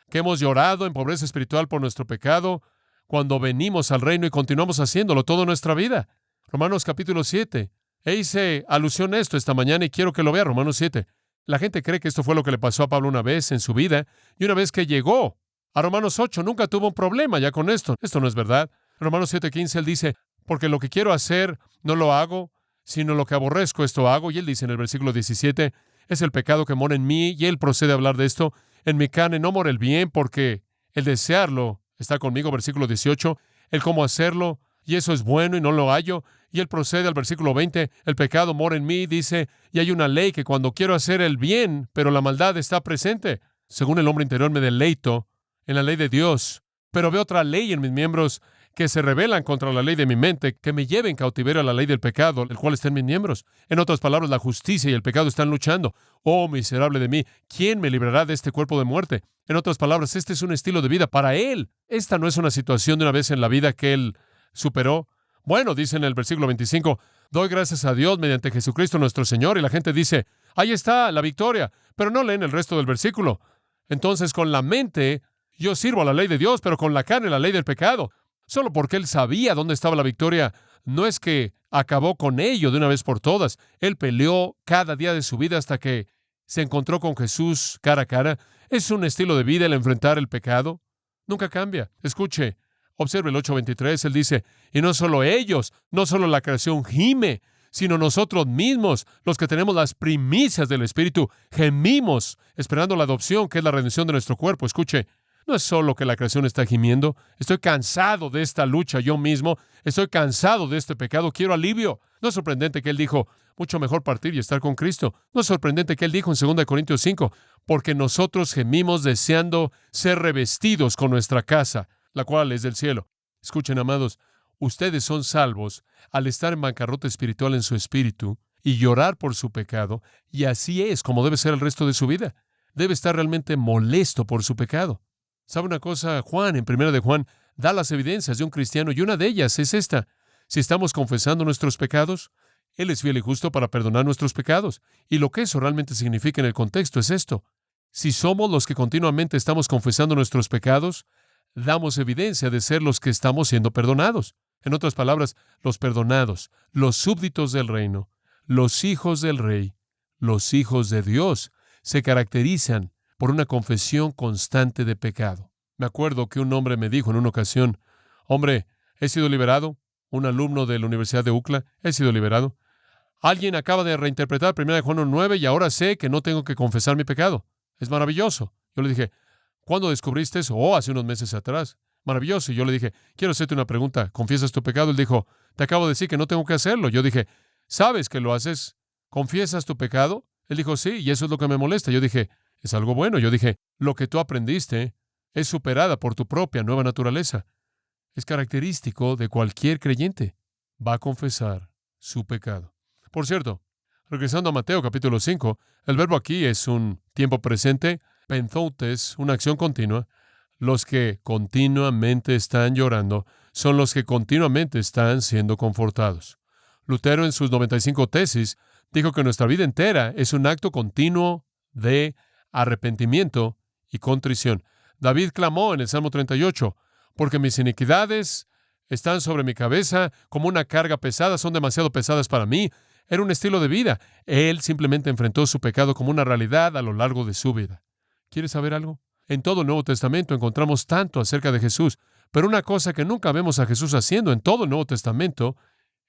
que hemos llorado en pobreza espiritual por nuestro pecado, cuando venimos al reino y continuamos haciéndolo toda nuestra vida. Romanos capítulo 7. E hice alusión a esto esta mañana y quiero que lo vea, Romanos 7. La gente cree que esto fue lo que le pasó a Pablo una vez en su vida, y una vez que llegó a Romanos 8, nunca tuvo un problema ya con esto. Esto no es verdad. Romanos 7:15, él dice, porque lo que quiero hacer no lo hago, sino lo que aborrezco esto hago. Y él dice en el versículo 17, es el pecado que mora en mí, y él procede a hablar de esto. En mi carne no mora el bien, porque el desearlo está conmigo, versículo 18, el cómo hacerlo, y eso es bueno y no lo hallo. Y él procede al versículo 20, el pecado mora en mí, dice, y hay una ley que cuando quiero hacer el bien, pero la maldad está presente. Según el hombre interior me deleito en la ley de Dios, pero veo otra ley en mis miembros que se rebelan contra la ley de mi mente, que me lleven en cautiverio a la ley del pecado, el cual está en mis miembros. En otras palabras, la justicia y el pecado están luchando. Oh, miserable de mí, ¿quién me librará de este cuerpo de muerte? En otras palabras, este es un estilo de vida para él. Esta no es una situación de una vez en la vida que él superó. Bueno, dice en el versículo 25, doy gracias a Dios mediante Jesucristo nuestro Señor, y la gente dice, ahí está la victoria, pero no leen el resto del versículo. Entonces, con la mente, yo sirvo a la ley de Dios, pero con la carne, la ley del pecado. Solo porque él sabía dónde estaba la victoria, no es que acabó con ello de una vez por todas. Él peleó cada día de su vida hasta que se encontró con Jesús cara a cara. Es un estilo de vida el enfrentar el pecado. Nunca cambia. Escuche, observe el 8:23, él dice, y no solo ellos, no solo la creación gime, sino nosotros mismos, los que tenemos las primicias del Espíritu, gemimos, esperando la adopción, que es la redención de nuestro cuerpo. Escuche, no es solo que la creación está gimiendo. Estoy cansado de esta lucha yo mismo. Estoy cansado de este pecado. Quiero alivio. No es sorprendente que él dijo, mucho mejor partir y estar con Cristo. No es sorprendente que él dijo en 2 Corintios 5, porque nosotros gemimos deseando ser revestidos con nuestra casa, la cual es del cielo. Escuchen, amados, ustedes son salvos al estar en bancarrota espiritual en su espíritu y llorar por su pecado, y así es como debe ser el resto de su vida. Debe estar realmente molesto por su pecado. ¿Sabe una cosa? Juan, en 1 de Juan, da las evidencias de un cristiano, y una de ellas es esta. Si estamos confesando nuestros pecados, Él es fiel y justo para perdonar nuestros pecados. Y lo que eso realmente significa en el contexto es esto. Si somos los que continuamente estamos confesando nuestros pecados, damos evidencia de ser los que estamos siendo perdonados. En otras palabras, los perdonados, los súbditos del reino, los hijos del rey, los hijos de Dios, se caracterizan por una confesión constante de pecado. Me acuerdo que un hombre me dijo en una ocasión, hombre, he sido liberado, un alumno de la Universidad de UCLA, he sido liberado. Alguien acaba de reinterpretar 1 de Juan 9 y ahora sé que no tengo que confesar mi pecado. Es maravilloso. Yo le dije, ¿cuándo descubriste eso? Oh, hace unos meses atrás. Maravilloso. Y yo le dije, quiero hacerte una pregunta. ¿Confiesas tu pecado? Él dijo, te acabo de decir que no tengo que hacerlo. Yo dije, ¿sabes que lo haces? ¿Confiesas tu pecado? Él dijo, sí, y eso es lo que me molesta. Yo dije, es algo bueno. Yo dije, lo que tú aprendiste es superada por tu propia nueva naturaleza. Es característico de cualquier creyente. Va a confesar su pecado. Por cierto, regresando a Mateo capítulo 5, el verbo aquí es un tiempo presente, penzoutes, una acción continua. Los que continuamente están llorando son los que continuamente están siendo confortados. Lutero, en sus 95 tesis, dijo que nuestra vida entera es un acto continuo de arrepentimiento y contrición. David clamó en el Salmo 38, porque mis iniquidades están sobre mi cabeza como una carga pesada, son demasiado pesadas para mí. Era un estilo de vida. Él simplemente enfrentó su pecado como una realidad a lo largo de su vida. ¿Quieres saber algo? En todo el Nuevo Testamento encontramos tanto acerca de Jesús, pero una cosa que nunca vemos a Jesús haciendo en todo el Nuevo Testamento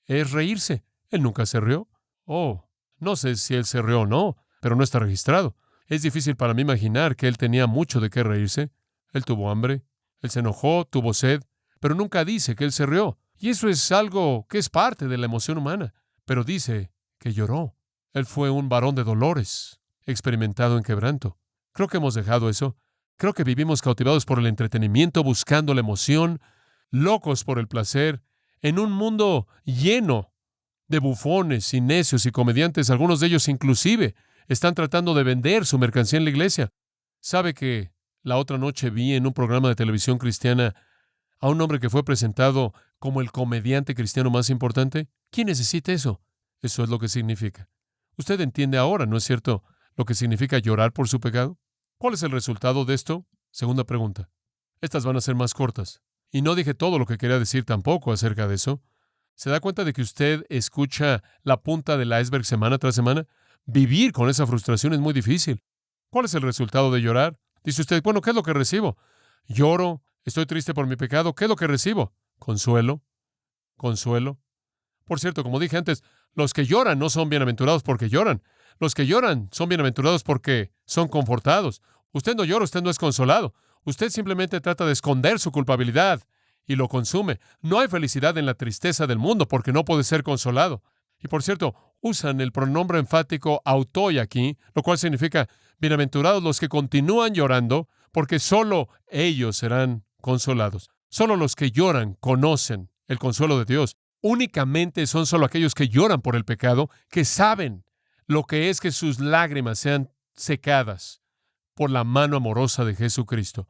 es reírse. Él nunca se rió. Oh, no sé si él se rió o no, pero no está registrado. Es difícil para mí imaginar que él tenía mucho de qué reírse. Él tuvo hambre, él se enojó, tuvo sed, pero nunca dice que él se rió. Y eso es algo que es parte de la emoción humana. Pero dice que lloró. Él fue un varón de dolores, experimentado en quebranto. Creo que hemos dejado eso. Creo que vivimos cautivados por el entretenimiento, buscando la emoción, locos por el placer, en un mundo lleno de bufones y necios y comediantes. Algunos de ellos inclusive están tratando de vender su mercancía en la iglesia. ¿Sabe que la otra noche vi en un programa de televisión cristiana a un hombre que fue presentado como el comediante cristiano más importante? ¿Quién necesita eso? Eso es lo que significa. Usted entiende ahora, ¿no es cierto?, lo que significa llorar por su pecado. ¿Cuál es el resultado de esto? Segunda pregunta. Estas van a ser más cortas. Y no dije todo lo que quería decir tampoco acerca de eso. ¿Se da cuenta de que usted escucha la punta del iceberg semana tras semana? Vivir con esa frustración es muy difícil. ¿Cuál es el resultado de llorar? Dice usted, bueno, ¿qué es lo que recibo? Lloro, estoy triste por mi pecado. ¿Qué es lo que recibo? Consuelo, consuelo. Por cierto, como dije antes, los que lloran no son bienaventurados porque lloran. Los que lloran son bienaventurados porque son confortados. Usted no llora, usted no es consolado. Usted simplemente trata de esconder su culpabilidad y lo consume. No hay felicidad en la tristeza del mundo porque no puede ser consolado. Y por cierto, usan el pronombre enfático autoi aquí, lo cual significa bienaventurados los que continúan llorando porque solo ellos serán consolados. Solo los que lloran conocen el consuelo de Dios. Únicamente son solo aquellos que lloran por el pecado, que saben lo que es que sus lágrimas sean secadas por la mano amorosa de Jesucristo.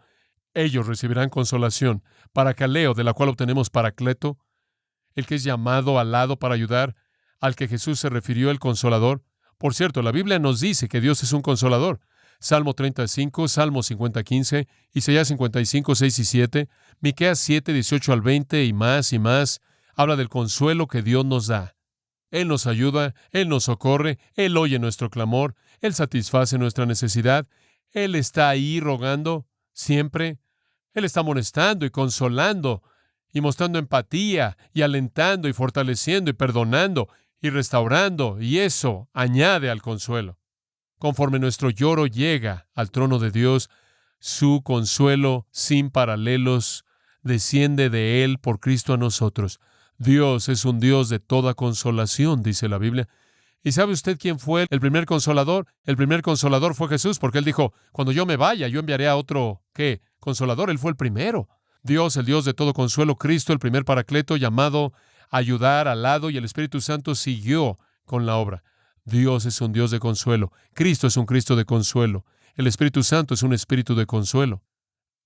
Ellos recibirán consolación. Paracaleo, de la cual obtenemos Paracleto, el que es llamado al lado para ayudar, al que Jesús se refirió, el Consolador. Por cierto, la Biblia nos dice que Dios es un Consolador. Salmo 35, Salmo 50, 15, Isaías 55, 6 y 7, Miqueas 7, 18 al 20 y más, habla del consuelo que Dios nos da. Él nos ayuda, Él nos socorre, Él oye nuestro clamor, Él satisface nuestra necesidad, Él está ahí rogando siempre, Él está amonestando y consolando y mostrando empatía y alentando y fortaleciendo y perdonando y restaurando, y eso añade al consuelo. Conforme nuestro lloro llega al trono de Dios, su consuelo sin paralelos desciende de Él por Cristo a nosotros. Dios es un Dios de toda consolación, dice la Biblia. ¿Y sabe usted quién fue el primer consolador? El primer consolador fue Jesús, porque Él dijo, cuando yo me vaya, yo enviaré a otro, ¿qué? Consolador. Él fue el primero. Dios, el Dios de todo consuelo, Cristo, el primer Paracleto, llamado a ayudar al lado, y el Espíritu Santo siguió con la obra. Dios es un Dios de consuelo. Cristo es un Cristo de consuelo. El Espíritu Santo es un Espíritu de consuelo.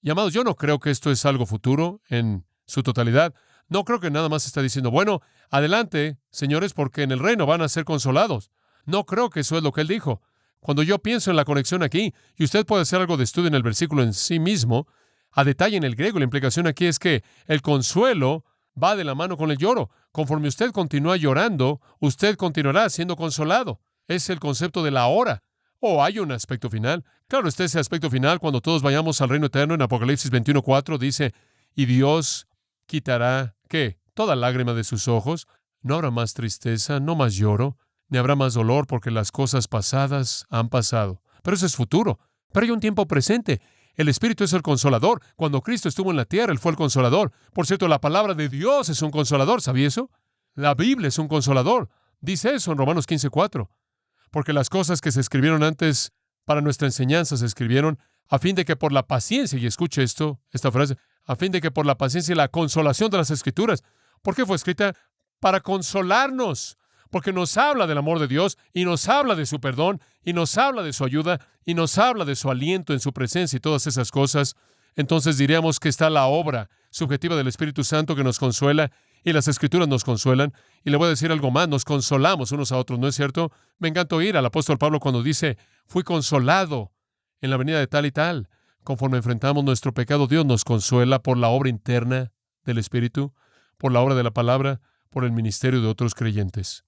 Y amados, yo no creo que esto es algo futuro en su totalidad. No creo que nada más está diciendo, bueno, adelante, señores, porque en el reino van a ser consolados. No creo que eso es lo que Él dijo. Cuando yo pienso en la conexión aquí, y usted puede hacer algo de estudio en el versículo en sí mismo, a detalle en el griego, la implicación aquí es que el consuelo va de la mano con el lloro. Conforme usted continúa llorando, usted continuará siendo consolado. Es el concepto de la hora. Hay un aspecto final. Claro, está ese aspecto final cuando todos vayamos al reino eterno. En Apocalipsis 21:4 dice, y Dios quitará, ¿qué? Toda lágrima de sus ojos. No habrá más tristeza, no más lloro, ni habrá más dolor porque las cosas pasadas han pasado. Pero eso es futuro. Pero hay un tiempo presente. El Espíritu es el consolador. Cuando Cristo estuvo en la tierra, Él fue el consolador. Por cierto, la palabra de Dios es un consolador. ¿Sabía eso? La Biblia es un consolador. Dice eso en Romanos 15:4. Porque las cosas que se escribieron antes para nuestra enseñanza se escribieron a fin de que por la paciencia, y escuche esta frase, a fin de que por la paciencia y la consolación de las Escrituras. ¿Por qué fue escrita? Para consolarnos. Porque nos habla del amor de Dios, y nos habla de su perdón, y nos habla de su ayuda, y nos habla de su aliento en su presencia y todas esas cosas. Entonces diríamos que está la obra subjetiva del Espíritu Santo que nos consuela, y las Escrituras nos consuelan. Y le voy a decir algo más, nos consolamos unos a otros, ¿no es cierto? Me encanta oír al apóstol Pablo cuando dice, fui consolado en la venida de tal y tal. Conforme enfrentamos nuestro pecado, Dios nos consuela por la obra interna del Espíritu, por la obra de la palabra, por el ministerio de otros creyentes.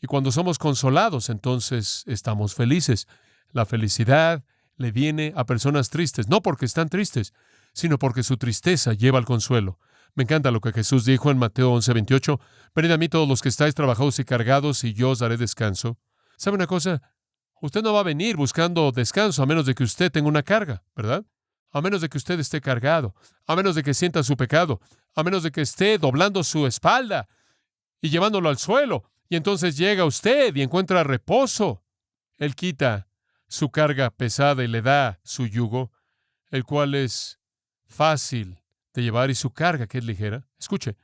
Y cuando somos consolados, entonces estamos felices. La felicidad le viene a personas tristes, no porque están tristes, sino porque su tristeza lleva al consuelo. Me encanta lo que Jesús dijo en Mateo 11:28. Venid a mí todos los que estáis trabajados y cargados, y yo os daré descanso. ¿Sabe una cosa? Usted no va a venir buscando descanso a menos de que usted tenga una carga, ¿verdad? A menos de que usted esté cargado, a menos de que sienta su pecado, a menos de que esté doblando su espalda y llevándolo al suelo. Y entonces llega usted y encuentra reposo. Él quita su carga pesada y le da su yugo, el cual es fácil de llevar, y su carga, que es ligera. Escuche,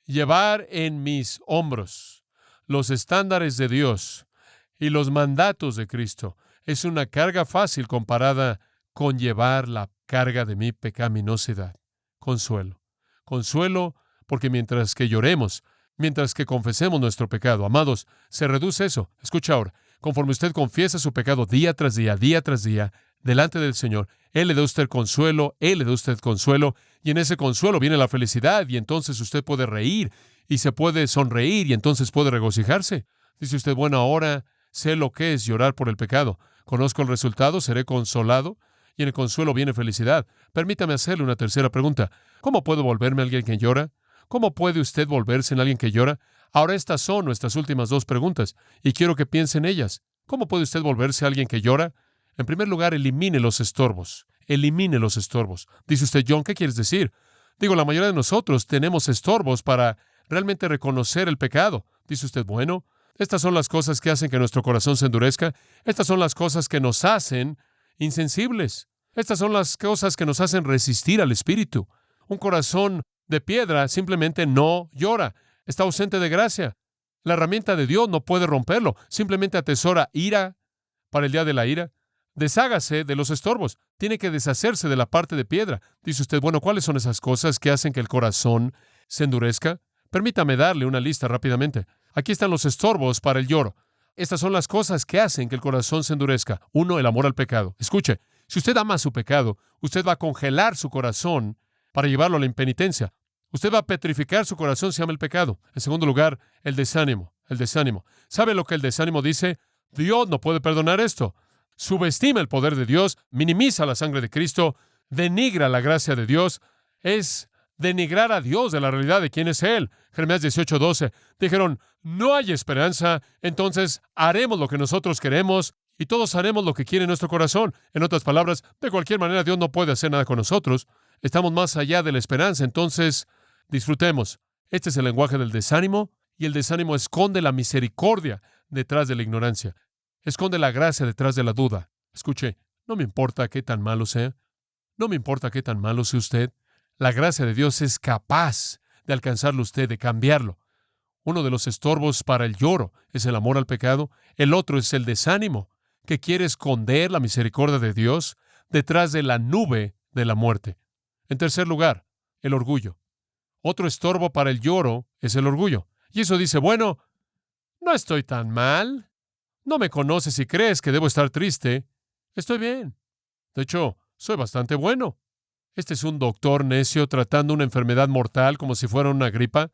llevar en mis hombros los estándares de Dios y los mandatos de Cristo es una carga fácil comparada con llevar la carga de mi pecaminosidad. Consuelo. Consuelo porque mientras que lloremos, mientras que confesemos nuestro pecado, amados, se reduce eso. Escucha ahora, conforme usted confiesa su pecado día tras día, delante del Señor, Él le da a usted consuelo, Él le da a usted consuelo, Y en ese consuelo viene la felicidad, y entonces usted puede reír, y se puede sonreír, y entonces puede regocijarse. Dice usted, bueno, ahora sé lo que es llorar por el pecado. Conozco el resultado, seré consolado, y en el consuelo viene felicidad. Permítame hacerle una tercera pregunta. ¿Cómo puedo volverme alguien que llora? ¿Cómo puede usted volverse en alguien que llora? Ahora estas son nuestras últimas dos preguntas, y quiero que piense en ellas. ¿Cómo puede usted volverse alguien que llora? En primer lugar, elimine los estorbos. Elimine los estorbos. Dice usted, John, ¿qué quieres decir? Digo, la mayoría de nosotros tenemos estorbos para realmente reconocer el pecado. Dice usted, bueno, estas son las cosas que hacen que nuestro corazón se endurezca. Estas son las cosas que nos hacen insensibles. Estas son las cosas que nos hacen resistir al Espíritu. Un corazón de piedra simplemente no llora. Está ausente de gracia. La herramienta de Dios no puede romperlo. Simplemente atesora ira para el día de la ira. Deshágase de los estorbos. Tiene que deshacerse de la parte de piedra. Dice usted, bueno, ¿cuáles son esas cosas que hacen que el corazón se endurezca? Permítame darle una lista rápidamente. Aquí están los estorbos para el lloro. Estas son las cosas que hacen que el corazón se endurezca. Uno, el amor al pecado. Escuche, si usted ama su pecado, usted va a congelar su corazón para llevarlo a la impenitencia. Usted va a petrificar su corazón si ama el pecado. En segundo lugar, el desánimo. El desánimo. ¿Sabe lo que el desánimo dice? Dios no puede perdonar esto. Subestima el poder de Dios, minimiza la sangre de Cristo, denigra la gracia de Dios. Es denigrar a Dios de la realidad de quién es Él. Jeremías 18:12. Dijeron, no hay esperanza, entonces haremos lo que nosotros queremos y todos haremos lo que quiere nuestro corazón. En otras palabras, de cualquier manera Dios no puede hacer nada con nosotros. Estamos más allá de la esperanza, entonces disfrutemos. Este es el lenguaje del desánimo, y el desánimo esconde la misericordia detrás de la ignorancia. Esconde la gracia detrás de la duda. Escuche, no me importa qué tan malo sea. No me importa qué tan malo sea usted. La gracia de Dios es capaz de alcanzarlo usted, de cambiarlo. Uno de los estorbos para el lloro es el amor al pecado. El otro es el desánimo, que quiere esconder la misericordia de Dios detrás de la nube de la muerte. En tercer lugar, el orgullo. Otro estorbo para el lloro es el orgullo. Y eso dice, bueno, no estoy tan mal. No me conoces y crees que debo estar triste. Estoy bien. De hecho, soy bastante bueno. Este es un doctor necio tratando una enfermedad mortal como si fuera una gripa.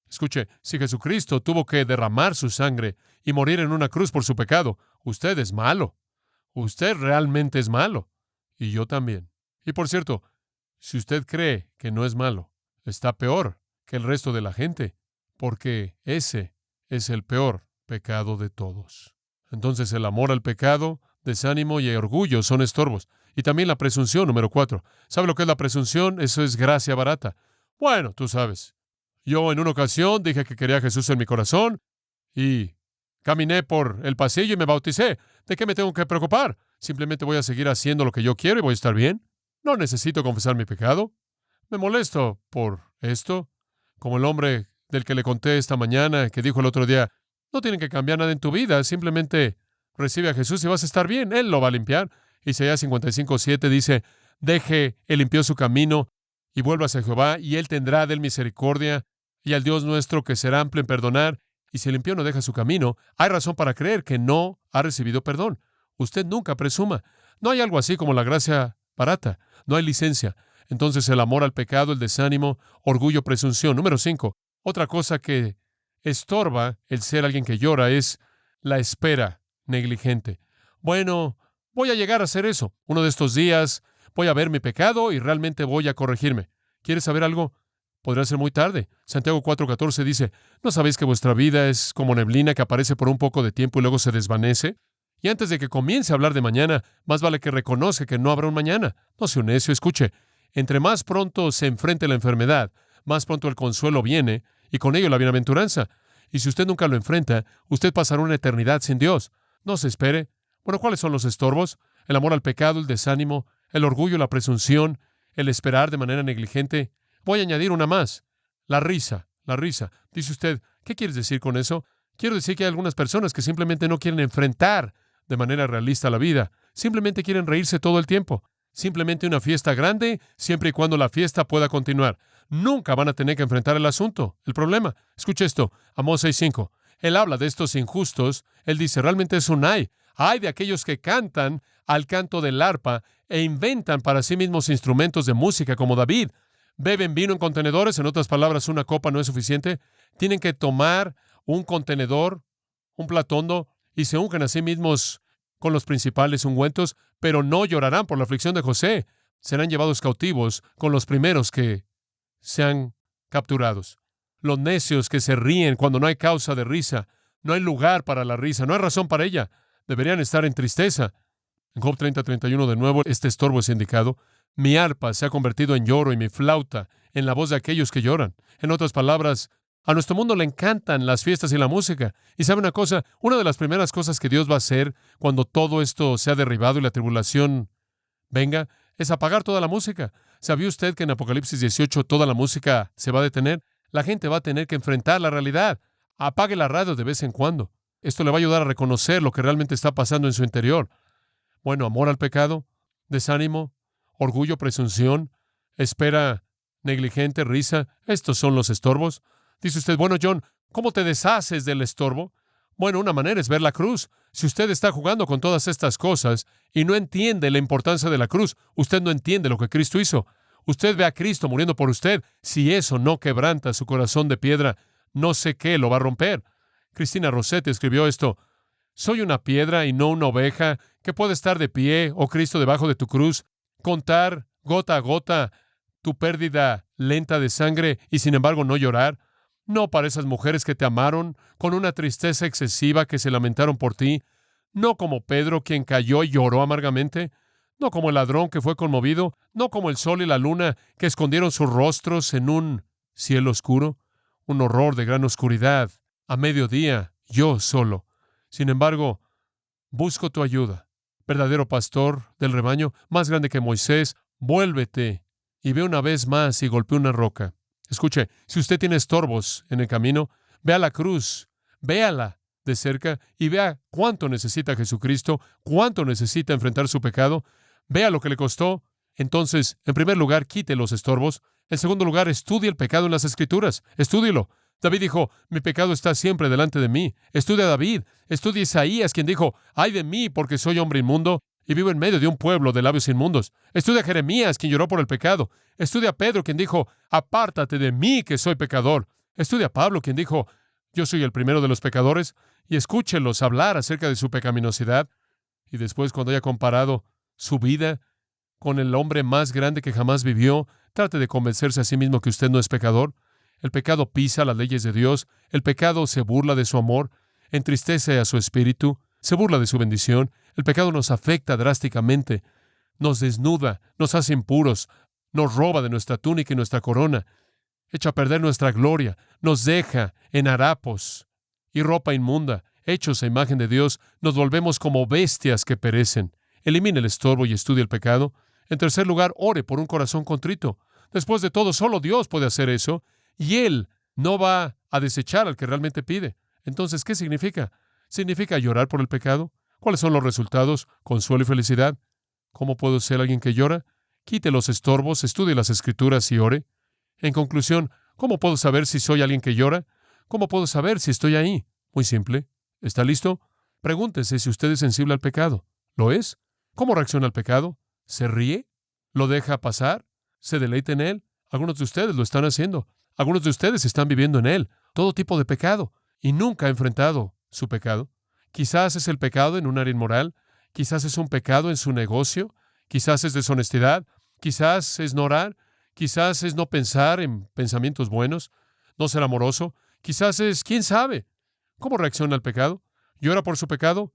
Escuche, si Jesucristo tuvo que derramar su sangre y morir en una cruz por su pecado, usted es malo. Usted realmente es malo. Y yo también. Y por cierto, si usted cree que no es malo, está peor que el resto de la gente, porque ese es el peor pecado de todos. Entonces el amor al pecado, desánimo y orgullo son estorbos. Y también la presunción, número 4. ¿Sabe lo que es la presunción? Eso es gracia barata. Bueno, tú sabes. Yo en una ocasión dije que quería a Jesús en mi corazón y caminé por el pasillo y me bauticé. ¿De qué me tengo que preocupar? Simplemente voy a seguir haciendo lo que yo quiero y voy a estar bien. No necesito confesar mi pecado. Me molesto por esto, como el hombre del que le conté esta mañana, que dijo el otro día, no tienen que cambiar nada en tu vida, simplemente recibe a Jesús y vas a estar bien, Él lo va a limpiar. Isaías 55:7 dice, deje, Él limpió su camino y vuelva hacia Jehová, y Él tendrá de él misericordia, y al Dios nuestro que será amplio en perdonar, y si el impío no deja su camino, hay razón para creer que no ha recibido perdón. Usted nunca presuma. No hay algo así como la gracia barata, no hay licencia. Entonces el amor al pecado, el desánimo, orgullo, presunción. Número 5. Otra cosa que estorba el ser alguien que llora es la espera negligente. Bueno, voy a llegar a hacer eso. Uno de estos días voy a ver mi pecado y realmente voy a corregirme. ¿Quieres saber algo? Podrá ser muy tarde. Santiago 4:14 dice, ¿no sabéis que vuestra vida es como neblina que aparece por un poco de tiempo y luego se desvanece? Y antes de que comience a hablar de mañana, más vale que reconozca que no habrá un mañana. No sea un necio, escuche. Entre más pronto se enfrente la enfermedad, más pronto el consuelo viene, y con ello la bienaventuranza. Y si usted nunca lo enfrenta, usted pasará una eternidad sin Dios. No se espere. Bueno, ¿cuáles son los estorbos? El amor al pecado, el desánimo, el orgullo, la presunción, el esperar de manera negligente. Voy a añadir una más. La risa, la risa. Dice usted, ¿qué quieres decir con eso? Quiero decir que hay algunas personas que simplemente no quieren enfrentar de manera realista la vida. Simplemente quieren reírse todo el tiempo. Simplemente una fiesta grande, siempre y cuando la fiesta pueda continuar. Nunca van a tener que enfrentar el asunto, el problema. Escuche esto, Amós 6:5. Él habla de estos injustos. Él dice, realmente es un ay. Ay de aquellos que cantan al canto del arpa e inventan para sí mismos instrumentos de música como David. beben vino en contenedores. En otras palabras, una copa no es suficiente. Tienen que tomar un contenedor, un plato hondo, y se ungen a sí mismos con los principales ungüentos, pero no llorarán por la aflicción de José. Serán llevados cautivos con los primeros que sean capturados. Los necios que se ríen cuando no hay causa de risa. No hay lugar para la risa, no hay razón para ella. Deberían estar en tristeza. En Job 30:31 de nuevo, este estorbo es indicado. Mi arpa se ha convertido en lloro y mi flauta en la voz de aquellos que lloran. En otras palabras, a nuestro mundo le encantan las fiestas y la música. Y sabe una cosa, una de las primeras cosas que Dios va a hacer cuando todo esto sea derribado y la tribulación venga, es apagar toda la música. ¿Sabía usted que en Apocalipsis 18 toda la música se va a detener? La gente va a tener que enfrentar la realidad. Apague la radio de vez en cuando. Esto le va a ayudar a reconocer lo que realmente está pasando en su interior. Bueno, amor al pecado, desánimo, orgullo, presunción, espera negligente, risa. Estos son los estorbos. Dice usted, bueno, John, ¿cómo te deshaces del estorbo? Bueno, una manera es ver la cruz. Si usted está jugando con todas estas cosas y no entiende la importancia de la cruz, usted no entiende lo que Cristo hizo. Usted ve a Cristo muriendo por usted. Si eso no quebranta su corazón de piedra, no sé qué lo va a romper. Cristina Rossetti escribió esto. Soy una piedra y no una oveja que puede estar de pie, oh Cristo, debajo de tu cruz, contar gota a gota tu pérdida lenta de sangre y sin embargo no llorar. No para esas mujeres que te amaron con una tristeza excesiva que se lamentaron por ti. No como Pedro, quien cayó y lloró amargamente. No como el ladrón que fue conmovido. No como el sol y la luna que escondieron sus rostros en un cielo oscuro. Un horror de gran oscuridad. A mediodía, yo solo. Sin embargo, busco tu ayuda. Verdadero pastor del rebaño, más grande que Moisés, vuélvete y ve una vez más y golpea una roca. Escuche, si usted tiene estorbos en el camino, vea la cruz, véala de cerca y vea cuánto necesita Jesucristo, cuánto necesita enfrentar su pecado, vea lo que le costó. Entonces, en primer lugar, quite los estorbos. En segundo lugar, estudie el pecado en las Escrituras. Estúdielo. David dijo, mi pecado está siempre delante de mí. Estudia a David. Estudia a Isaías, quien dijo, ay de mí porque soy hombre inmundo y vivo en medio de un pueblo de labios inmundos. Estudia a Jeremías, quien lloró por el pecado. Estudia a Pedro, quien dijo, apártate de mí que soy pecador. Estudia a Pablo, quien dijo, yo soy el primero de los pecadores. Y escúchelos hablar acerca de su pecaminosidad. Y después, cuando haya comparado su vida con el hombre más grande que jamás vivió, trate de convencerse a sí mismo que usted no es pecador. El pecado pisa las leyes de Dios. El pecado se burla de su amor, entristece a su espíritu, se burla de su bendición. El pecado nos afecta drásticamente, nos desnuda, nos hace impuros, nos roba de nuestra túnica y nuestra corona, echa a perder nuestra gloria, nos deja en harapos y ropa inmunda. Hechos a imagen de Dios, nos volvemos como bestias que perecen. Elimine el estorbo y estudie el pecado. En tercer lugar, ore por un corazón contrito. Después de todo, solo Dios puede hacer eso, y Él no va a desechar al que realmente pide. Entonces, ¿qué significa? ¿Significa llorar por el pecado? ¿Cuáles son los resultados? Consuelo y felicidad. ¿Cómo puedo ser alguien que llora? Quite los estorbos, estudie las Escrituras y ore. En conclusión, ¿cómo puedo saber si soy alguien que llora? ¿Cómo puedo saber si estoy ahí? Muy simple. ¿Está listo? Pregúntese si usted es sensible al pecado. ¿Lo es? ¿Cómo reacciona al pecado? ¿Se ríe? ¿Lo deja pasar? ¿Se deleita en él? Algunos de ustedes lo están haciendo. Algunos de ustedes están viviendo en él. Todo tipo de pecado. Y nunca ha enfrentado su pecado. Quizás es el pecado en un área inmoral. Quizás es un pecado en su negocio. Quizás es deshonestidad. Quizás es no orar. Quizás es no pensar en pensamientos buenos. No ser amoroso. Quizás es, ¿quién sabe? ¿Cómo reacciona al pecado? ¿Llora por su pecado?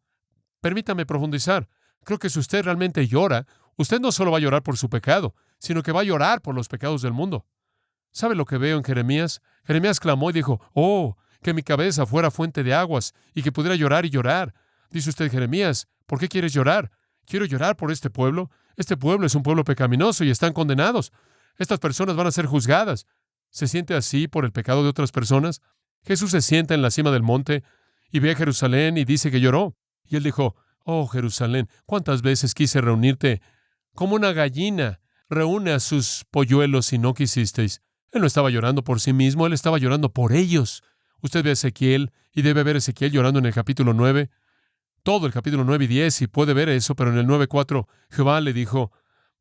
Permítame profundizar. Creo que si usted realmente llora, usted no solo va a llorar por su pecado, sino que va a llorar por los pecados del mundo. ¿Sabe lo que veo en Jeremías? Jeremías clamó y dijo, oh, que mi cabeza fuera fuente de aguas y que pudiera llorar y llorar. Dice usted, Jeremías, ¿por qué quieres llorar? Quiero llorar por este pueblo. Este pueblo es un pueblo pecaminoso y están condenados. Estas personas van a ser juzgadas. ¿Se siente así por el pecado de otras personas? Jesús se sienta en la cima del monte y ve a Jerusalén y dice que lloró. Y él dijo, oh Jerusalén, ¿cuántas veces quise reunirte como una gallina reúne a sus polluelos y no quisisteis? Él no estaba llorando por sí mismo, él estaba llorando por ellos. Usted ve a Ezequiel y debe ver a Ezequiel llorando en el capítulo 9, todo el capítulo 9 y 10, y puede ver eso, pero en el 9:4 Jehová le dijo,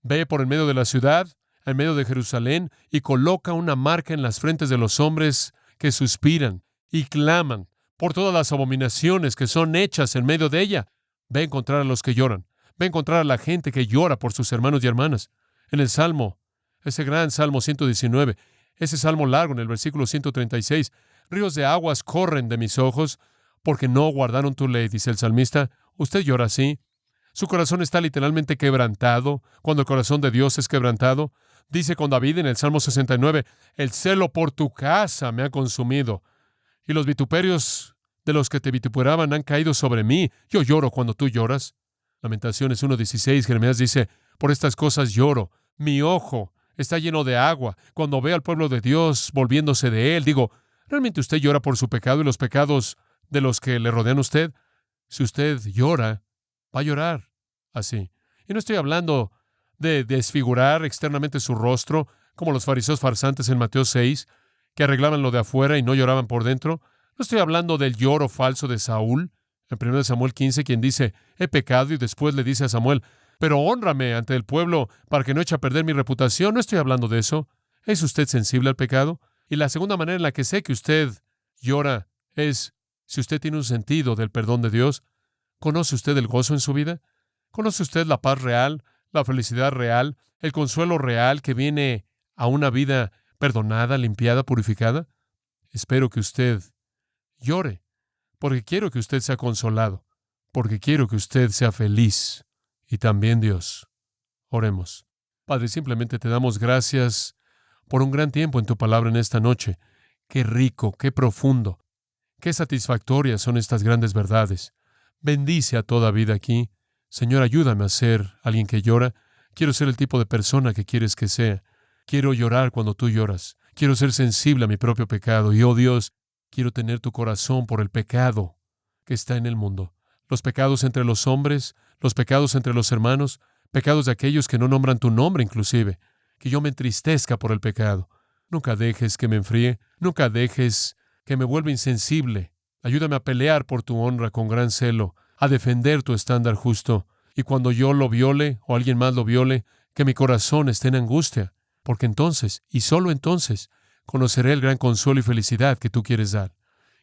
ve por en medio de la ciudad, en medio de Jerusalén y coloca una marca en las frentes de los hombres que suspiran y claman por todas las abominaciones que son hechas en medio de ella. Ve a encontrar a los que lloran. Ve a encontrar a la gente que llora por sus hermanos y hermanas. En el Salmo, ese gran Salmo 119, ese Salmo largo en el versículo 136, ríos de aguas corren de mis ojos porque no guardaron tu ley, dice el salmista. Usted llora así. Su corazón está literalmente quebrantado cuando el corazón de Dios es quebrantado. Dice con David en el Salmo 69, el celo por tu casa me ha consumido y los vituperios de los que te vituperaban han caído sobre mí. Yo lloro cuando tú lloras. Lamentaciones 1:16, Jeremías dice, por estas cosas lloro. Mi ojo está lleno de agua. Cuando veo al pueblo de Dios volviéndose de él, digo, ¿realmente usted llora por su pecado y los pecados de los que le rodean a usted? Si usted llora, va a llorar así. Y no estoy hablando de desfigurar externamente su rostro, como los fariseos farsantes en Mateo 6, que arreglaban lo de afuera y no lloraban por dentro. No estoy hablando del lloro falso de Saúl, en 1 Samuel 15, quien dice, he pecado, y después le dice a Samuel, pero hónrame ante el pueblo para que no eche a perder mi reputación. No estoy hablando de eso. ¿Es usted sensible al pecado? Y la segunda manera en la que sé que usted llora es si usted tiene un sentido del perdón de Dios. ¿Conoce usted el gozo en su vida? ¿Conoce usted la paz real, la felicidad real, el consuelo real que viene a una vida perdonada, limpiada, purificada? Espero que usted llore, porque quiero que usted sea consolado, porque quiero que usted sea feliz. Y también Dios. Oremos. Padre, simplemente te damos gracias por un gran tiempo en tu palabra en esta noche. Qué rico, qué profundo, qué satisfactorias son estas grandes verdades. Bendice a toda vida aquí. Señor, ayúdame a ser alguien que llora. Quiero ser el tipo de persona que quieres que sea. Quiero llorar cuando tú lloras. Quiero ser sensible a mi propio pecado. Y, oh Dios, quiero tener tu corazón por el pecado que está en el mundo. Los pecados entre los hombres, los pecados entre los hermanos, pecados de aquellos que no nombran tu nombre inclusive. Que yo me entristezca por el pecado. Nunca dejes que me enfríe. Nunca dejes que me vuelva insensible. Ayúdame a pelear por tu honra con gran celo, a defender tu estándar justo. Y cuando yo lo viole o alguien más lo viole, que mi corazón esté en angustia. Porque entonces, y solo entonces, conoceré el gran consuelo y felicidad que tú quieres dar.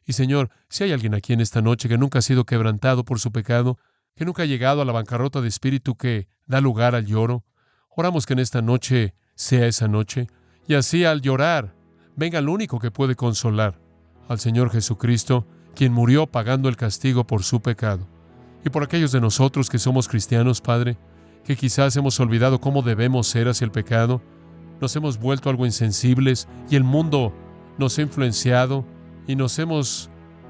Y Señor, si hay alguien aquí en esta noche que nunca ha sido quebrantado por su pecado, que nunca ha llegado a la bancarrota de espíritu que da lugar al lloro, oramos que en esta noche sea esa noche, y así al llorar, venga el único que puede consolar, al Señor Jesucristo, quien murió pagando el castigo por su pecado. Y por aquellos de nosotros que somos cristianos, Padre, que quizás hemos olvidado cómo debemos ser hacia el pecado, nos hemos vuelto algo insensibles y el mundo nos ha influenciado y nos hemos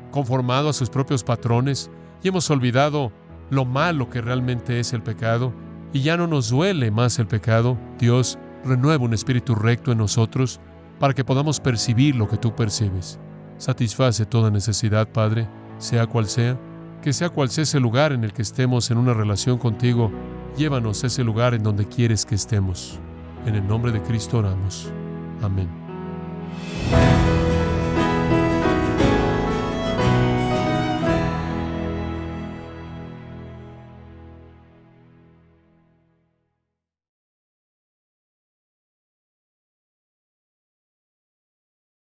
conformado a sus propios patrones y hemos olvidado lo malo que realmente es el pecado y ya no nos duele más el pecado. Dios, renueva un espíritu recto en nosotros para que podamos percibir lo que tú percibes. Satisface toda necesidad, Padre, sea cual sea, que sea cual sea ese lugar en el que estemos en una relación contigo. Llévanos a ese lugar en donde quieres que estemos. En el nombre de Cristo oramos. Amén.